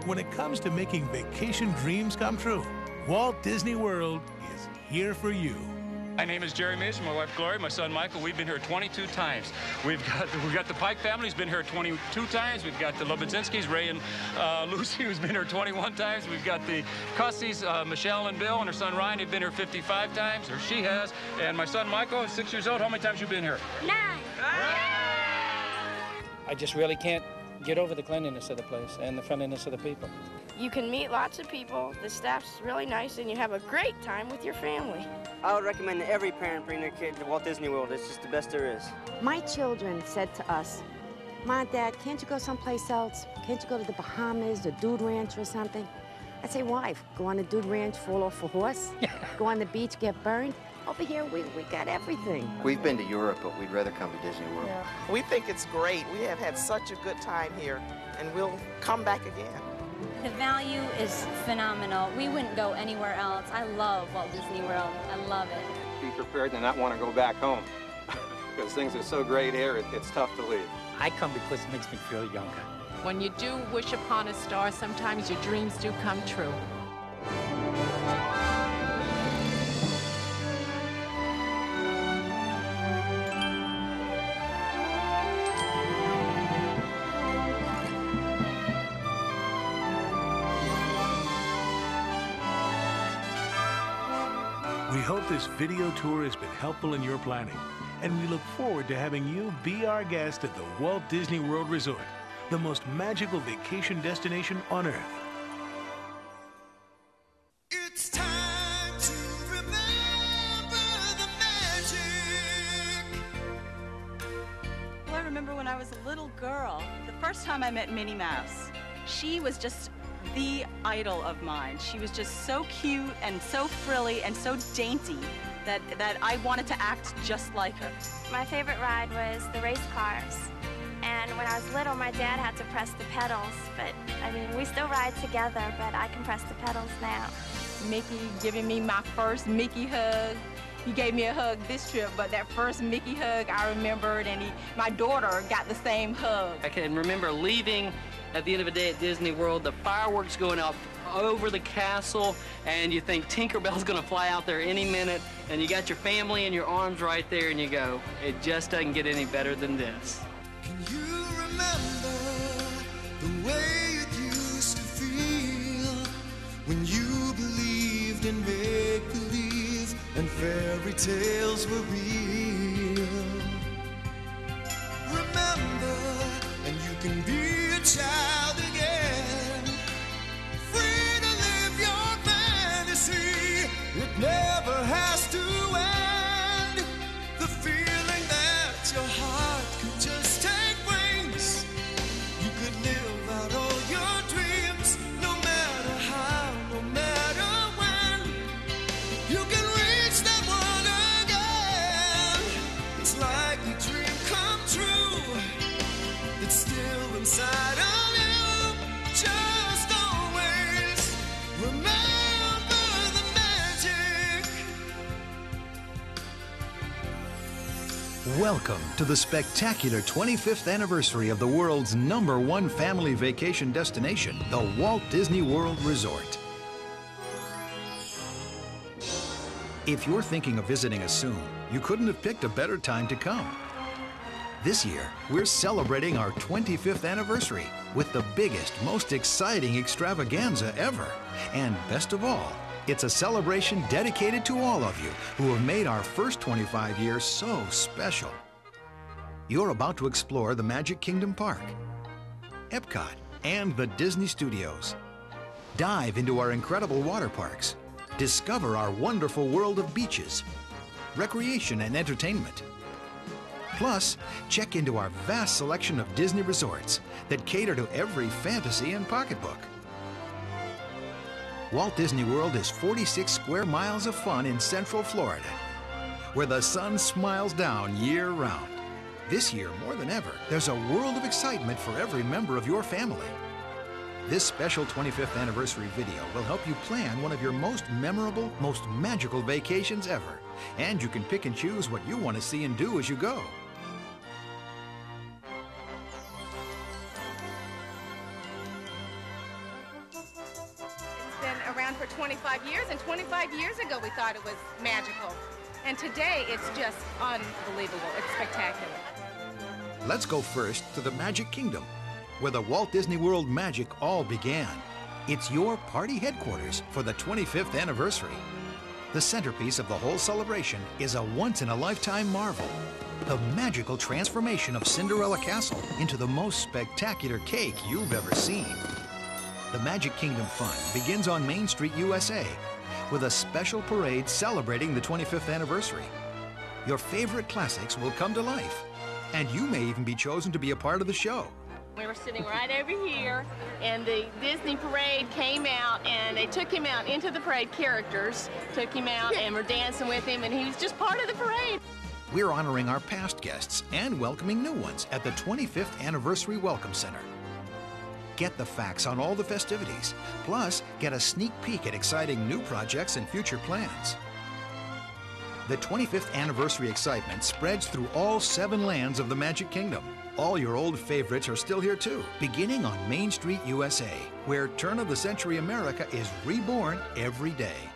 When it comes to making vacation dreams come true, Walt Disney World is here for you. My name is Jerry Mason, my wife Gloria, my son Michael. We've been here 22 times. We've got the Pike family who's been here 22 times. We've got the Lobodzinskis, Ray and Lucy, who's been here 21 times. We've got the Cusseys, Michelle and Bill, and her son Ryan, who've been here 55 times, or she has. And my son Michael is 6 years old. How many times have you been here? 9. I just really can't get over the cleanliness of the place and the friendliness of the people. You can meet lots of people, the staff's really nice, and you have a great time with your family. I would recommend that every parent bring their kid to Walt Disney World. It's just the best there is. My children said to us, Mom, Dad, can't you go someplace else? Can't you go to the Bahamas or Dude Ranch or something? I say, why? Go on the Dude Ranch, fall off a horse? Go on the beach, get burned? Over here, we got everything. We've been to Europe, but we'd rather come to Disney World. Yeah. We think it's great. We have had such a good time here, and we'll come back again. The value is phenomenal. We wouldn't go anywhere else. I love Walt Disney World. I love it. Be prepared to not want to go back home because things are so great here, it's tough to leave. I come because it makes me feel younger. When you do wish upon a star, sometimes your dreams do come true. We hope this video tour has been helpful in your planning, and we look forward to having you be our guest at the Walt Disney World Resort, the most magical vacation destination on Earth. It's time to remember the magic. Well, I remember when I was a little girl, the first time I met Minnie Mouse. She was just the idol of mine. She was just so cute and so frilly and so dainty that I wanted to act just like her. My favorite ride was the race cars. And when I was little, my dad had to press the pedals, but I mean, we still ride together, but I can press the pedals now. Mickey giving me my first Mickey hug. He gave me a hug this trip, but that first Mickey hug I remembered, and my daughter got the same hug. I can remember leaving at the end of the day at Disney World, the fireworks going out over the castle, and you think Tinkerbell's gonna fly out there any minute, and you got your family in your arms right there, and you go, it just doesn't get any better than this. Can you remember the way it used to feel when you believed in make-believe and fairy tales were real? Remember, and you can be a child again, free to live your Welcome to the spectacular 25th anniversary of the world's #1 family vacation destination, the Walt Disney World Resort. If you're thinking of visiting us soon, you couldn't have picked a better time to come. This year, we're celebrating our 25th anniversary with the biggest, most exciting extravaganza ever. And best of all, it's a celebration dedicated to all of you who have made our first 25 years so special. You're about to explore the Magic Kingdom Park, Epcot, and the Disney Studios. Dive into our incredible water parks. Discover our wonderful world of beaches, recreation and entertainment. Plus, check into our vast selection of Disney resorts that cater to every fantasy and pocketbook. Walt Disney World is 46 square miles of fun in Central Florida, where the sun smiles down year-round. This year, more than ever, there's a world of excitement for every member of your family. This special 25th anniversary video will help you plan one of your most memorable, most magical vacations ever. And you can pick and choose what you want to see and do as you go. Around for 25 years, and 25 years ago we thought it was magical. And today it's just unbelievable. It's spectacular. Let's go first to the Magic Kingdom, where the Walt Disney World magic all began. It's your party headquarters for the 25th anniversary. The centerpiece of the whole celebration is a once-in-a-lifetime marvel, the magical transformation of Cinderella Castle into the most spectacular cake you've ever seen. The Magic Kingdom fun begins on Main Street, USA, with a special parade celebrating the 25th anniversary. Your favorite classics will come to life, and you may even be chosen to be a part of the show. We were sitting right over here, and the Disney parade came out, and they took him out into the parade. Characters took him out and were dancing with him, and he was just part of the parade. We're honoring our past guests and welcoming new ones at the 25th Anniversary Welcome Center. Get the facts on all the festivities, plus get a sneak peek at exciting new projects and future plans. The 25th anniversary excitement spreads through all 7 lands of the Magic Kingdom. All your old favorites are still here too, beginning on Main Street, USA, where turn-of-the-century America is reborn every day.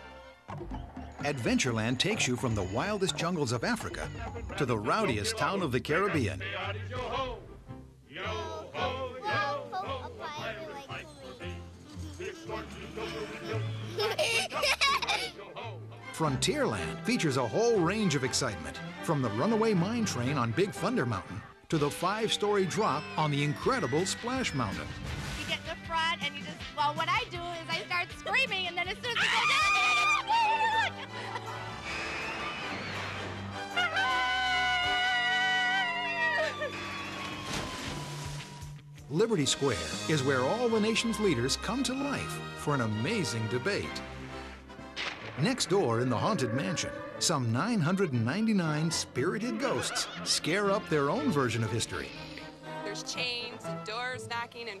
Adventureland takes you from the wildest jungles of Africa to the rowdiest town of the Caribbean. Frontierland features a whole range of excitement, from the runaway mine train on Big Thunder Mountain to the 5-story drop on the incredible Splash Mountain. You get in the front, and you just, well, what I do is I start screaming, and then as soon as you go down, Liberty Square is where all the nation's leaders come to life for an amazing debate. Next door in the Haunted Mansion, some 999 spirited ghosts scare up their own version of history. There's chains and doors knocking and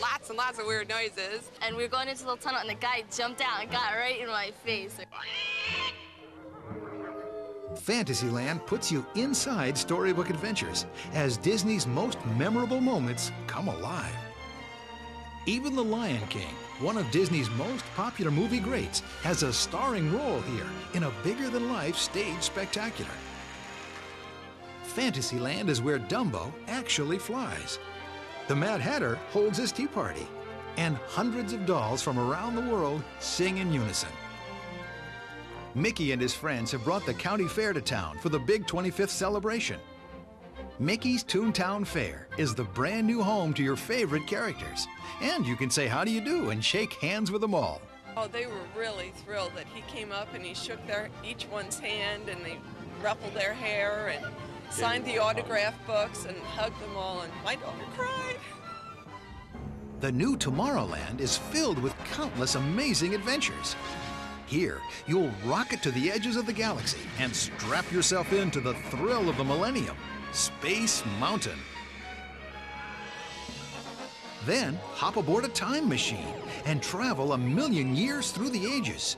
lots and lots of weird noises. and we were going into the little tunnel, and the guy jumped out and got right in my face. Fantasyland puts you inside storybook adventures as Disney's most memorable moments come alive. Even The Lion King, one of Disney's most popular movie greats, has a starring role here in a bigger-than-life stage spectacular. Fantasyland is where Dumbo actually flies. The Mad Hatter holds his tea party, and hundreds of dolls from around the world sing in unison. Mickey and his friends have brought the county fair to town for the big 25th celebration. Mickey's Toontown Fair is the brand new home to your favorite characters. And you can say how do you do and shake hands with them all. Oh, they were really thrilled that he came up and he shook each one's hand, and they ruffled their hair and signed the autograph books and hugged them all, and my daughter cried. The new Tomorrowland is filled with countless amazing adventures. Here, you'll rocket to the edges of the galaxy and strap yourself into the thrill of the millennium, Space Mountain. Then, hop aboard a time machine and travel 1,000,000 years through the ages.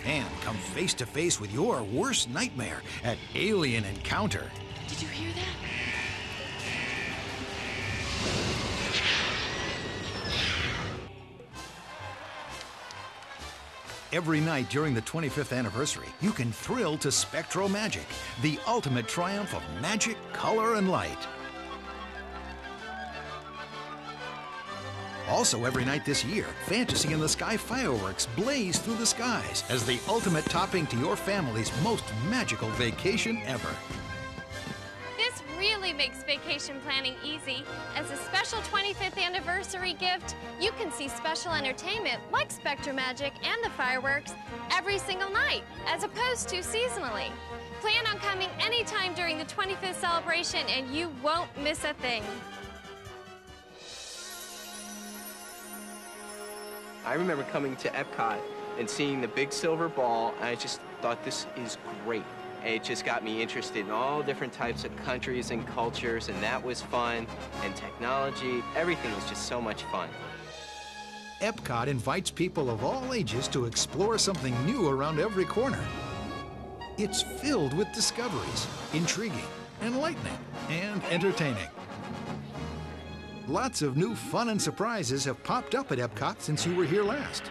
And come face to face with your worst nightmare at Alien Encounter. Did you hear that? Every night during the 25th anniversary, you can thrill to Spectro Magic, the ultimate triumph of magic, color, and light. Also every night this year, Fantasy in the Sky fireworks blaze through the skies as the ultimate topping to your family's most magical vacation ever. This really makes vacation planning easy. As a special 25th anniversary gift, you can see special entertainment like Spectro Magic and the fireworks every single night, as opposed to seasonally. Plan on coming anytime during the 25th celebration and you won't miss a thing. I remember coming to Epcot and seeing the big silver ball, and I just thought, this is great. And it just got me interested in all different types of countries and cultures, and that was fun. And technology, everything was just so much fun. Epcot invites people of all ages to explore something new around every corner. It's filled with discoveries, intriguing, enlightening, and entertaining. Lots of new fun and surprises have popped up at Epcot since you were here last.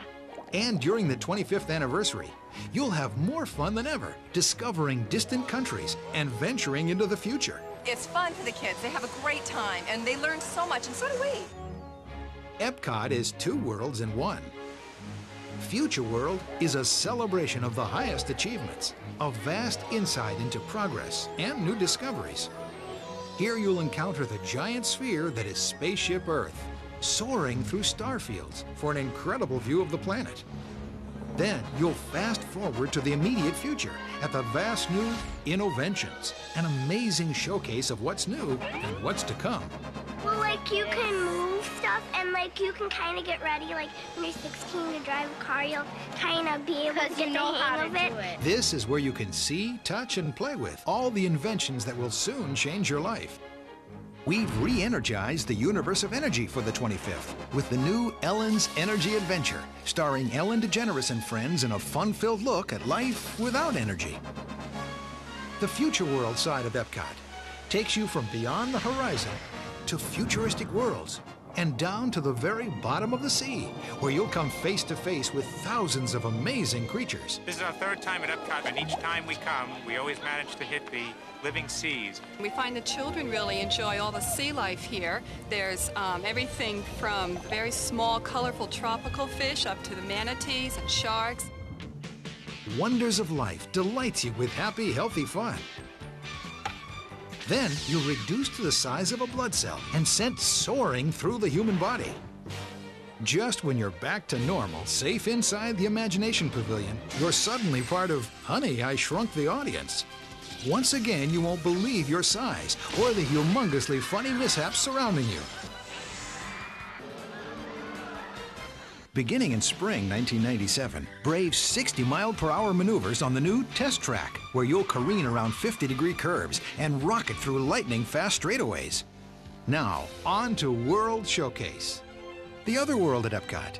And during the 25th anniversary, you'll have more fun than ever, discovering distant countries and venturing into the future. It's fun for the kids. They have a great time, and they learn so much, and so do we. Epcot is two worlds in one. Future World is a celebration of the highest achievements, a vast insight into progress and new discoveries. Here you'll encounter the giant sphere that is Spaceship Earth, soaring through star fields for an incredible view of the planet. Then you'll fast forward to the immediate future at the vast new Innoventions, an amazing showcase of what's new and what's to come. Well, like, you can move stuff, and, like, you can kind of get ready. Like, when you're 16 to drive a car, you'll kind of be able to get the hang of it. This is where you can see, touch, and play with all the inventions that will soon change your life. We've re-energized the universe of energy for the 25th with the new Ellen's Energy Adventure, starring Ellen DeGeneres and friends in a fun-filled look at life without energy. The Future World side of Epcot takes you from beyond the horizon to futuristic worlds and down to the very bottom of the sea, where you'll come face to face with thousands of amazing creatures. This is our third time at Epcot, and each time we come, we always manage to hit the living seas. We find the children really enjoy all the sea life here. There's everything from very small, colorful tropical fish up to the manatees and sharks. Wonders of Life delights you with happy, healthy fun. Then you're reduced to the size of a blood cell and sent soaring through the human body. Just when you're back to normal, safe inside the Imagination Pavilion, you're suddenly part of Honey, I Shrunk the Audience. Once again, you won't believe your size or the humongously funny mishaps surrounding you. Beginning in spring 1997, brave 60-mile-per-hour maneuvers on the new Test Track, where you'll careen around 50-degree curves and rocket through lightning-fast straightaways. Now, on to World Showcase, the other world at Epcot,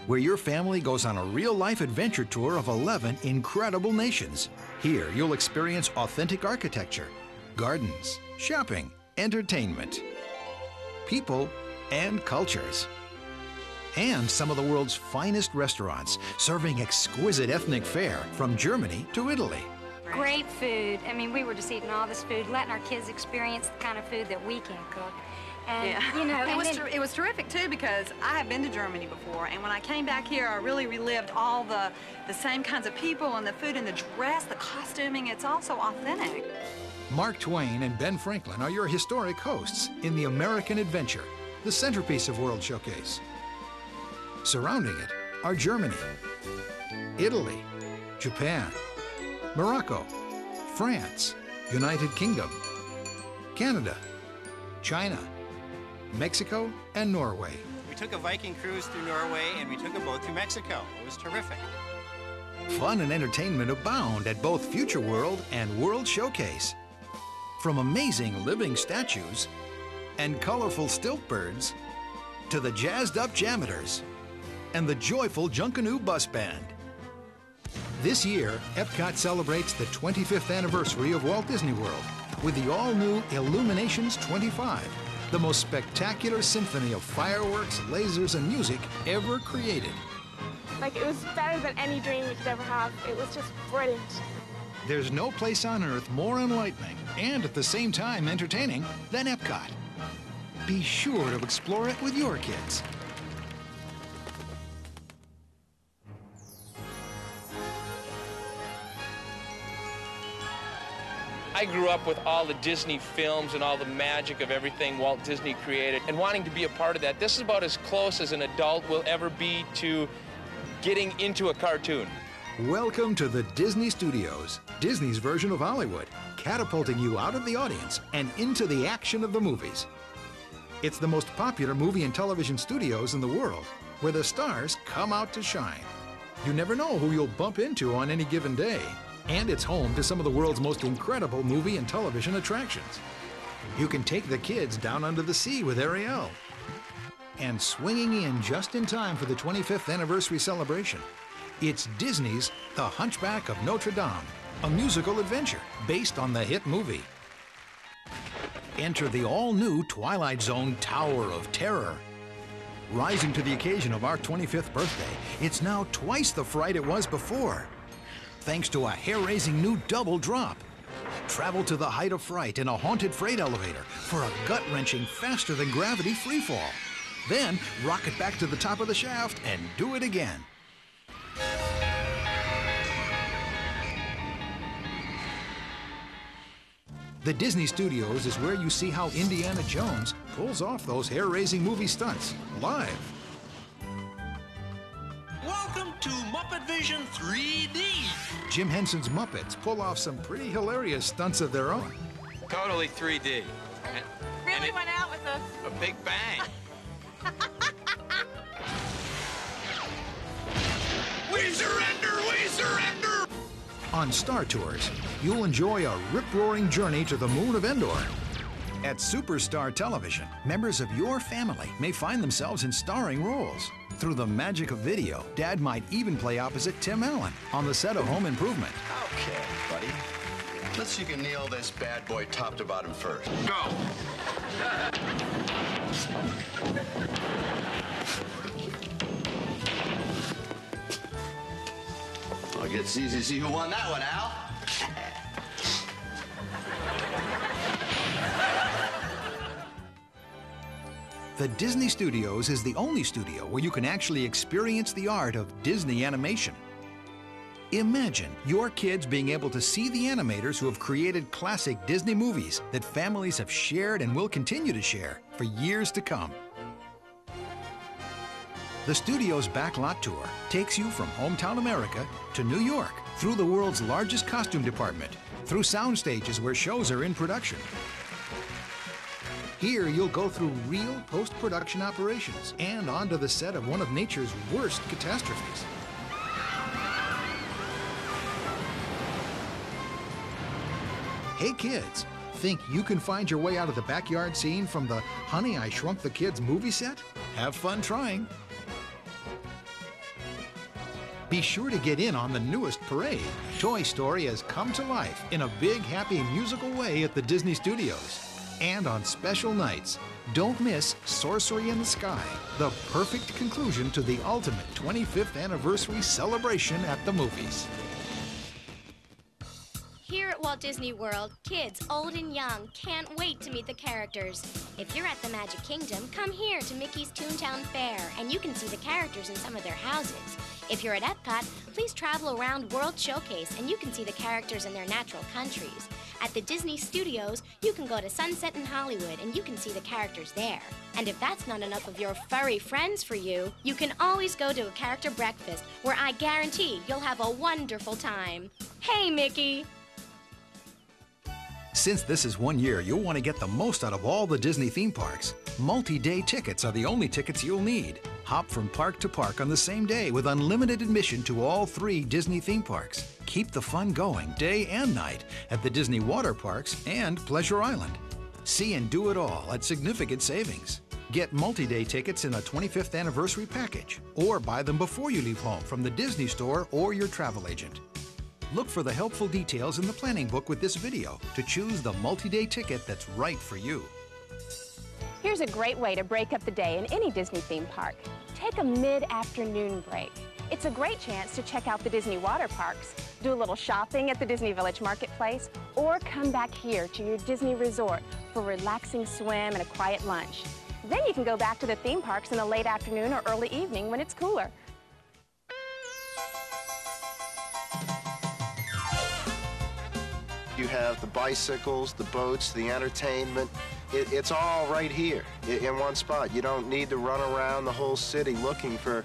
where your family goes on a real-life adventure tour of 11 incredible nations. Here, you'll experience authentic architecture, gardens, shopping, entertainment, people, and cultures. And some of the world's finest restaurants, serving exquisite ethnic fare from Germany to Italy. Great food. I mean, we were just eating all this food, letting our kids experience the kind of food that we can cook. And, yeah. you know, it was terrific, too, because I have been to Germany before, and when I came back here, I really relived all the same kinds of people and the food and the dress, the costuming. It's also authentic. Mark Twain and Ben Franklin are your historic hosts in the American Adventure, the centerpiece of World Showcase. Surrounding it are Germany, Italy, Japan, Morocco, France, United Kingdom, Canada, China, Mexico, and Norway. We took a Viking cruise through Norway, and we took a boat through Mexico. It was terrific. Fun and entertainment abound at both Future World and World Showcase. From amazing living statues and colorful stilt birds to the jazzed-up Jameters and the joyful Junkanoo Bus Band. This year, Epcot celebrates the 25th anniversary of Walt Disney World with the all-new Illuminations 25, the most spectacular symphony of fireworks, lasers, and music ever created. Like, it was better than any dream we could ever have. It was just brilliant. There's no place on Earth more enlightening and at the same time entertaining than Epcot. Be sure to explore it with your kids. I grew up with all the Disney films and all the magic of everything Walt Disney created, and wanting to be a part of that. This is about as close as an adult will ever be to getting into a cartoon. Welcome to the Disney Studios, Disney's version of Hollywood, catapulting you out of the audience and into the action of the movies. It's the most popular movie and television studios in the world, where the stars come out to shine. You never know who you'll bump into on any given day. And it's home to some of the world's most incredible movie and television attractions. You can take the kids down under the sea with Ariel. And swinging in just in time for the 25th anniversary celebration, it's Disney's The Hunchback of Notre Dame, a musical adventure based on the hit movie. Enter the all-new Twilight Zone Tower of Terror. Rising to the occasion of our 25th birthday, it's now twice the fright it was before. Thanks to a hair-raising new double drop. Travel to the height of fright in a haunted freight elevator for a gut-wrenching, faster-than-gravity freefall. Then rocket back to the top of the shaft and do it again. The Disney Studios is where you see how Indiana Jones pulls off those hair-raising movie stunts live. Welcome to Muppet Vision 3D. Jim Henson's Muppets pull off some pretty hilarious stunts of their own. Totally 3D. Really went out with a big bang. We surrender! We surrender! On Star Tours, you'll enjoy a rip-roaring journey to the moon of Endor. At Superstar Television, members of your family may find themselves in starring roles. Through the magic of video, Dad might even play opposite Tim Allen on the set of Home Improvement. Okay, buddy. Let's see if you can nail this bad boy top to bottom first. Go! Well, it's easy to see who won that one, Al. The Disney Studios is the only studio where you can actually experience the art of Disney animation. Imagine your kids being able to see the animators who have created classic Disney movies that families have shared and will continue to share for years to come. The studio's Backlot Tour takes you from hometown America to New York, through the world's largest costume department, through sound stages where shows are in production. Here, you'll go through real post-production operations and onto the set of one of nature's worst catastrophes. Hey kids, think you can find your way out of the backyard scene from the Honey, I Shrunk the Kids movie set? Have fun trying. Be sure to get in on the newest parade. Toy Story has come to life in a big, happy, musical way at the Disney Studios. And on special nights, don't miss Sorcery in the Sky, the perfect conclusion to the ultimate 25th anniversary celebration at the movies. Here at Walt Disney World, kids old and young can't wait to meet the characters. If you're at the Magic Kingdom, come here to Mickey's Toontown Fair, and you can see the characters in some of their houses. If you're at Epcot, please travel around World Showcase, and you can see the characters in their natural countries. At the Disney Studios, you can go to Sunset in Hollywood, and you can see the characters there. And if that's not enough of your furry friends for you, you can always go to a character breakfast, where I guarantee you'll have a wonderful time. Hey, Mickey! Since this is 1 year, you'll want to get the most out of all the Disney theme parks. Multi-day tickets are the only tickets you'll need. Hop from park to park on the same day with unlimited admission to all 3 Disney theme parks. Keep the fun going day and night at the Disney Water Parks and Pleasure Island. See and do it all at significant savings. Get multi-day tickets in a 25th anniversary package, or buy them before you leave home from the Disney Store or your travel agent. Look for the helpful details in the planning book with this video to choose the multi-day ticket that's right for you. Here's a great way to break up the day in any Disney theme park. Take a mid-afternoon break. It's a great chance to check out the Disney water parks, do a little shopping at the Disney Village Marketplace, or come back here to your Disney resort for a relaxing swim and a quiet lunch. Then you can go back to the theme parks in the late afternoon or early evening when it's cooler. You have the bicycles, the boats, the entertainment. It's all right here in one spot. You don't need to run around the whole city looking for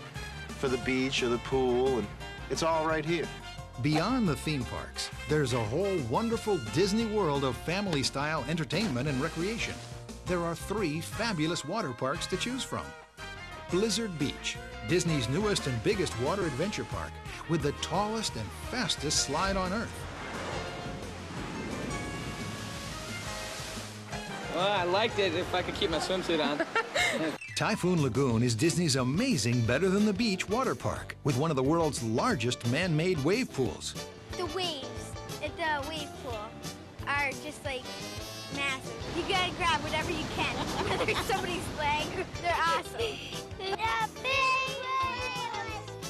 the beach or the pool, and it's all right here. Beyond the theme parks, there's a whole wonderful Disney world of family-style entertainment and recreation. There are 3 fabulous water parks to choose from. Blizzard Beach, Disney's newest and biggest water adventure park, with the tallest and fastest slide on Earth. Well, I liked it if I could keep my swimsuit on. Typhoon Lagoon is Disney's amazing Better Than the Beach water park with one of the world's largest man-made wave pools. The waves at the wave pool are just like massive. You gotta grab whatever you can. Whether it's somebody's leg, they're awesome. The big wave is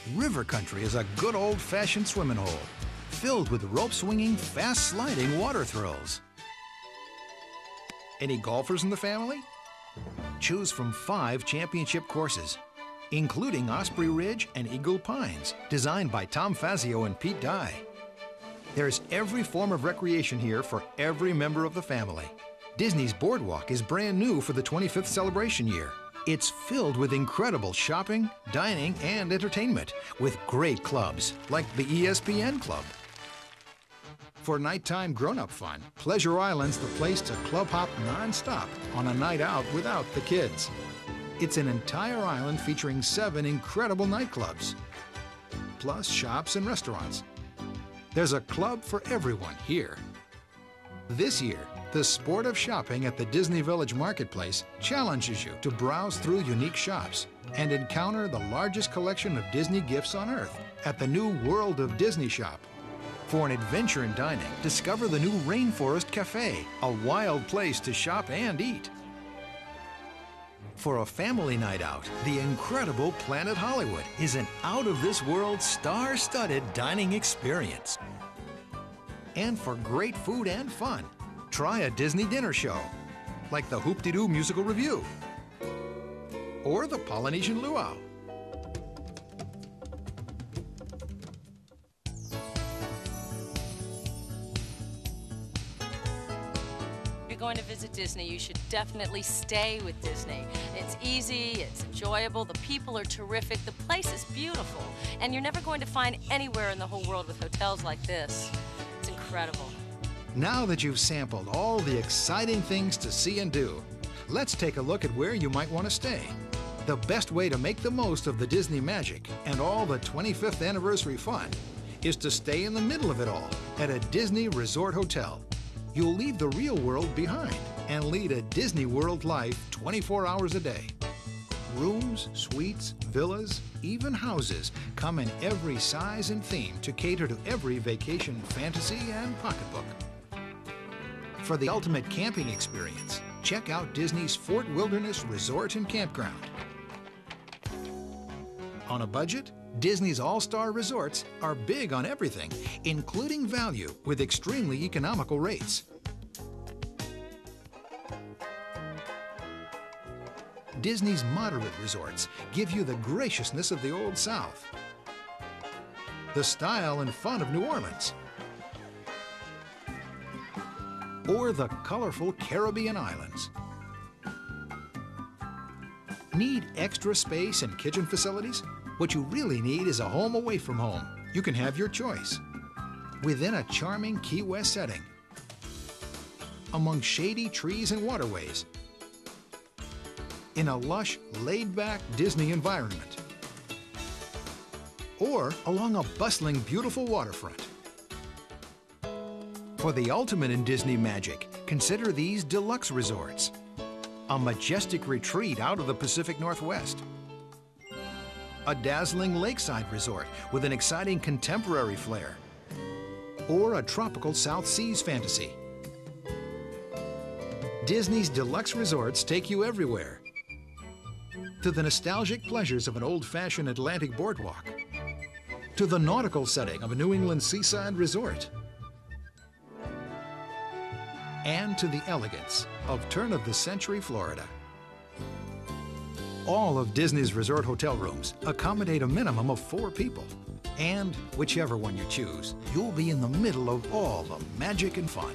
scary. River Country is a good old-fashioned swimming hole filled with rope-swinging, fast-sliding water thrills. Any golfers in the family? Choose from 5 championship courses, including Osprey Ridge and Eagle Pines, designed by Tom Fazio and Pete Dye. There's every form of recreation here for every member of the family. Disney's Boardwalk is brand new for the 25th celebration year. It's filled with incredible shopping, dining, and entertainment, with great clubs like the ESPN Club. For nighttime grown-up fun, Pleasure Island's the place to club hop non-stop on a night out without the kids. It's an entire island featuring 7 incredible nightclubs, plus shops and restaurants. There's a club for everyone here. This year, the sport of shopping at the Disney Village Marketplace challenges you to browse through unique shops and encounter the largest collection of Disney gifts on Earth at the new World of Disney shop. For an adventure in dining, discover the new Rainforest Cafe, a wild place to shop and eat. For a family night out, the incredible Planet Hollywood is an out-of-this-world, star-studded dining experience. And for great food and fun, try a Disney dinner show, like the Hoop-De-Doo Musical Review or the Polynesian Luau. Going to visit Disney, you should definitely stay with Disney. It's easy, it's enjoyable, the people are terrific, the place is beautiful, and you're never going to find anywhere in the whole world with hotels like this. It's incredible. Now that you've sampled all the exciting things to see and do, let's take a look at where you might want to stay. The best way to make the most of the Disney magic and all the 25th anniversary fun is to stay in the middle of it all at a Disney Resort Hotel. You'll leave the real world behind and lead a Disney World life 24 hours a day. Rooms, suites, villas, even houses come in every size and theme to cater to every vacation fantasy and pocketbook. For the ultimate camping experience, check out Disney's Fort Wilderness Resort and Campground. On a budget, Disney's all-star resorts are big on everything, including value with extremely economical rates. Disney's moderate resorts give you the graciousness of the Old South, the style and fun of New Orleans, or the colorful Caribbean islands. Need extra space and kitchen facilities? What you really need is a home away from home. You can have your choice. Within a charming Key West setting, among shady trees and waterways, in a lush, laid-back Disney environment, or along a bustling, beautiful waterfront. For the ultimate in Disney magic, consider these deluxe resorts. A majestic retreat out of the Pacific Northwest, a dazzling lakeside resort with an exciting contemporary flair, or a tropical South Seas fantasy. Disney's deluxe resorts take you everywhere, to the nostalgic pleasures of an old-fashioned Atlantic boardwalk, to the nautical setting of a New England seaside resort, and to the elegance of turn-of-the-century Florida. All of Disney's resort hotel rooms accommodate a minimum of 4 people. And whichever one you choose, you'll be in the middle of all the magic and fun.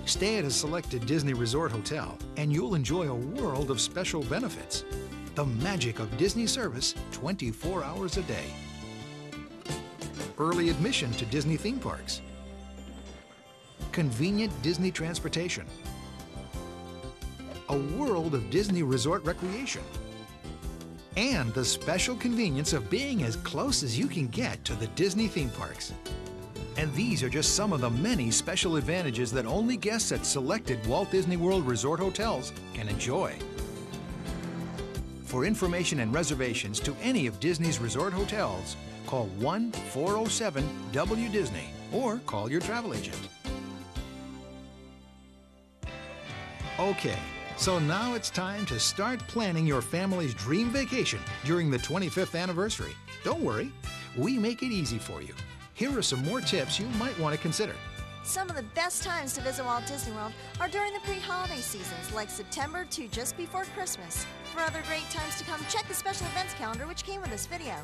Stay at a selected Disney resort hotel, and you'll enjoy a world of special benefits. The magic of Disney service 24 hours a day. Early admission to Disney theme parks. Convenient Disney transportation. A world of Disney resort recreation. And the special convenience of being as close as you can get to the Disney theme parks. And these are just some of the many special advantages that only guests at selected Walt Disney World Resort hotels can enjoy. For information and reservations to any of Disney's resort hotels, call 1-407-WDisney or call your travel agent. Okay, so now it's time to start planning your family's dream vacation during the 25th anniversary. Don't worry, we make it easy for you. Here are some more tips you might want to consider. Some of the best times to visit Walt Disney World are during the pre-holiday seasons, like September to just before Christmas. For other great times to come, check the special events calendar which came with this video.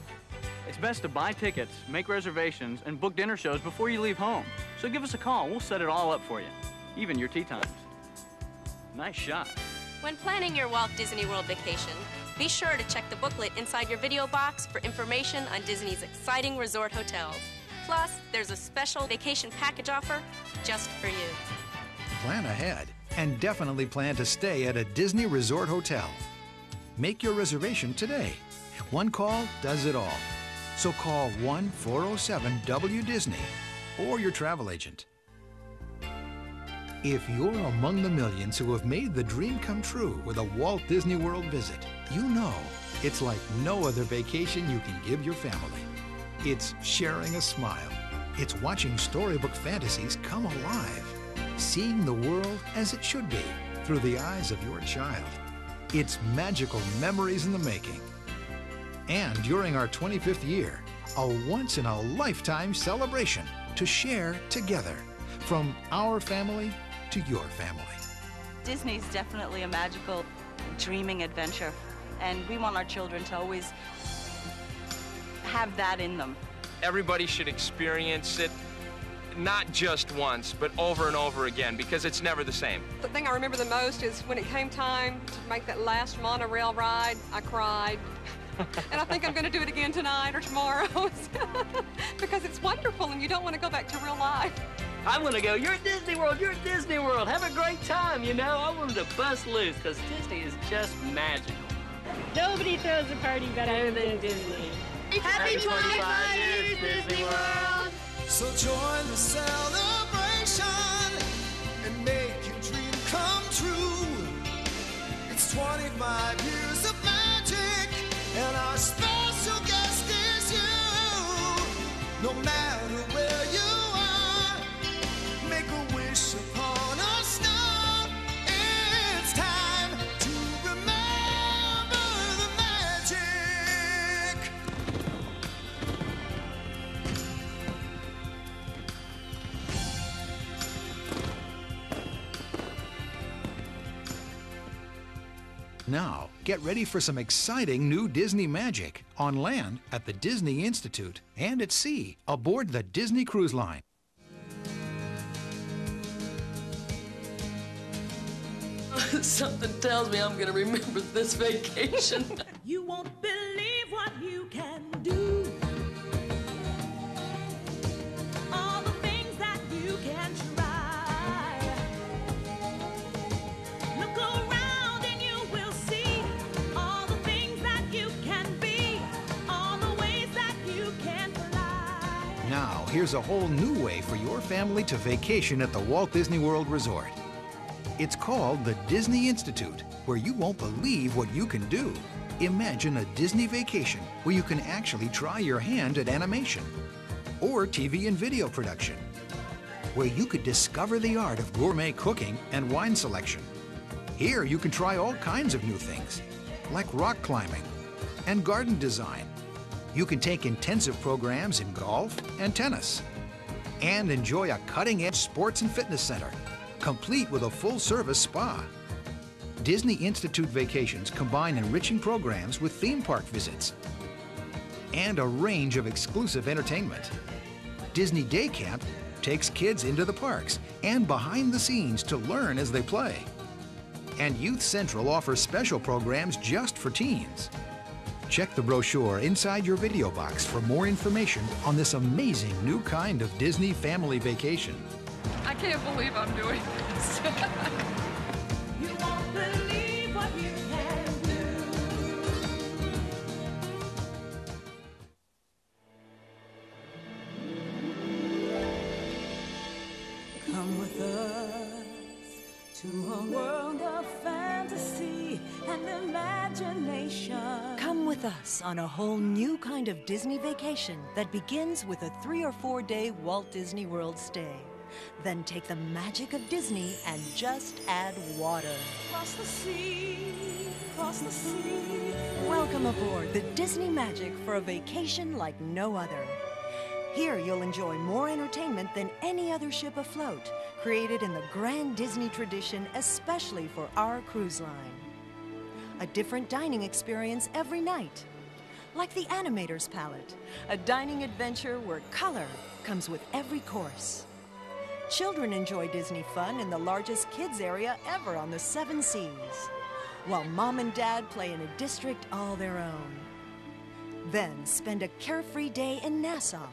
It's best to buy tickets, make reservations, and book dinner shows before you leave home. So give us a call. We'll set it all up for you, even your tea times. Nice shot. When planning your Walt Disney World vacation, be sure to check the booklet inside your video box for information on Disney's exciting resort hotels. Plus, there's a special vacation package offer just for you. Plan ahead and definitely plan to stay at a Disney resort hotel. Make your reservation today. One call does it all. So call 1-407-WDisney or your travel agent. If you're among the millions who have made the dream come true with a Walt Disney World visit, you know it's like no other vacation you can give your family. It's sharing a smile. It's watching storybook fantasies come alive. Seeing the world as it should be through the eyes of your child. It's magical memories in the making. And during our 25th year, a once-in-a-lifetime celebration to share together from our family to your family. Disney's definitely a magical, dreaming adventure, and we want our children to always have that in them. Everybody should experience it, not just once, but over and over again, because it's never the same. The thing I remember the most is when it came time to make that last monorail ride, I cried. And I think I'm going to do it again tonight or tomorrow because it's wonderful and you don't want to go back to real life. I'm going to go, you're at Disney World, you're at Disney World. Have a great time, you know. I wanted to bust loose because Disney is just magical. Nobody throws a party better than Disney. Happy 25 years, Disney World! So join the celebration and make your dream come true. It's 25 years of magic, and our special guest is you. No matter where you are, make a wish upon a star. It's time to remember the magic. Now, get ready for some exciting new Disney magic on land at the Disney Institute and at sea aboard the Disney Cruise Line. Something tells me I'm going to remember this vacation. You won't believe what you can do. All the things that you can try. Look around and you will see all the things that you can be, all the ways that you can fly. Now, here's a whole new way for your family to vacation at the Walt Disney World Resort. It's called the Disney Institute, where you won't believe what you can do. Imagine a Disney vacation where you can actually try your hand at animation, or TV and video production, where you could discover the art of gourmet cooking and wine selection. Here you can try all kinds of new things, like rock climbing and garden design. You can take intensive programs in golf and tennis, and enjoy a cutting-edge sports and fitness center, complete with a full-service spa. Disney Institute vacations combine enriching programs with theme park visits and a range of exclusive entertainment. Disney Day Camp takes kids into the parks and behind the scenes to learn as they play. And Youth Central offers special programs just for teens. Check the brochure inside your video box for more information on this amazing new kind of Disney family vacation. I can't believe I'm doing this. You won't believe what you can do. Come with us to a world of fantasy and imagination. Come with us on a whole new kind of Disney vacation that begins with a 3 or 4 day Walt Disney World stay. Then take the magic of Disney and just add water. Cross the sea, cross the sea. Welcome aboard the Disney Magic for a vacation like no other. Here you'll enjoy more entertainment than any other ship afloat, created in the grand Disney tradition especially for our cruise line. A different dining experience every night, like the Animator's Palette, a dining adventure where color comes with every course. Children enjoy Disney fun in the largest kids area ever on the 7 seas, while Mom and Dad play in a district all their own. Then spend a carefree day in Nassau,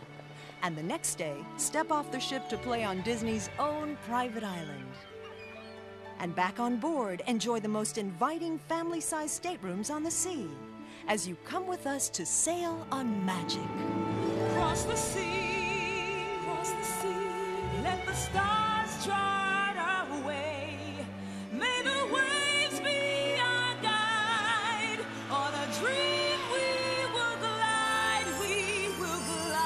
and the next day step off the ship to play on Disney's own private island. And back on board, enjoy the most inviting family-sized staterooms on the sea as you come with us to sail on magic. Cross the sea, cross the sea. Let the stars chart our way. May the waves be our guide. On a dream we will glide, we will glide.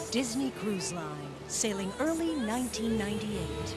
Disney Cruise Line, sailing early 1998.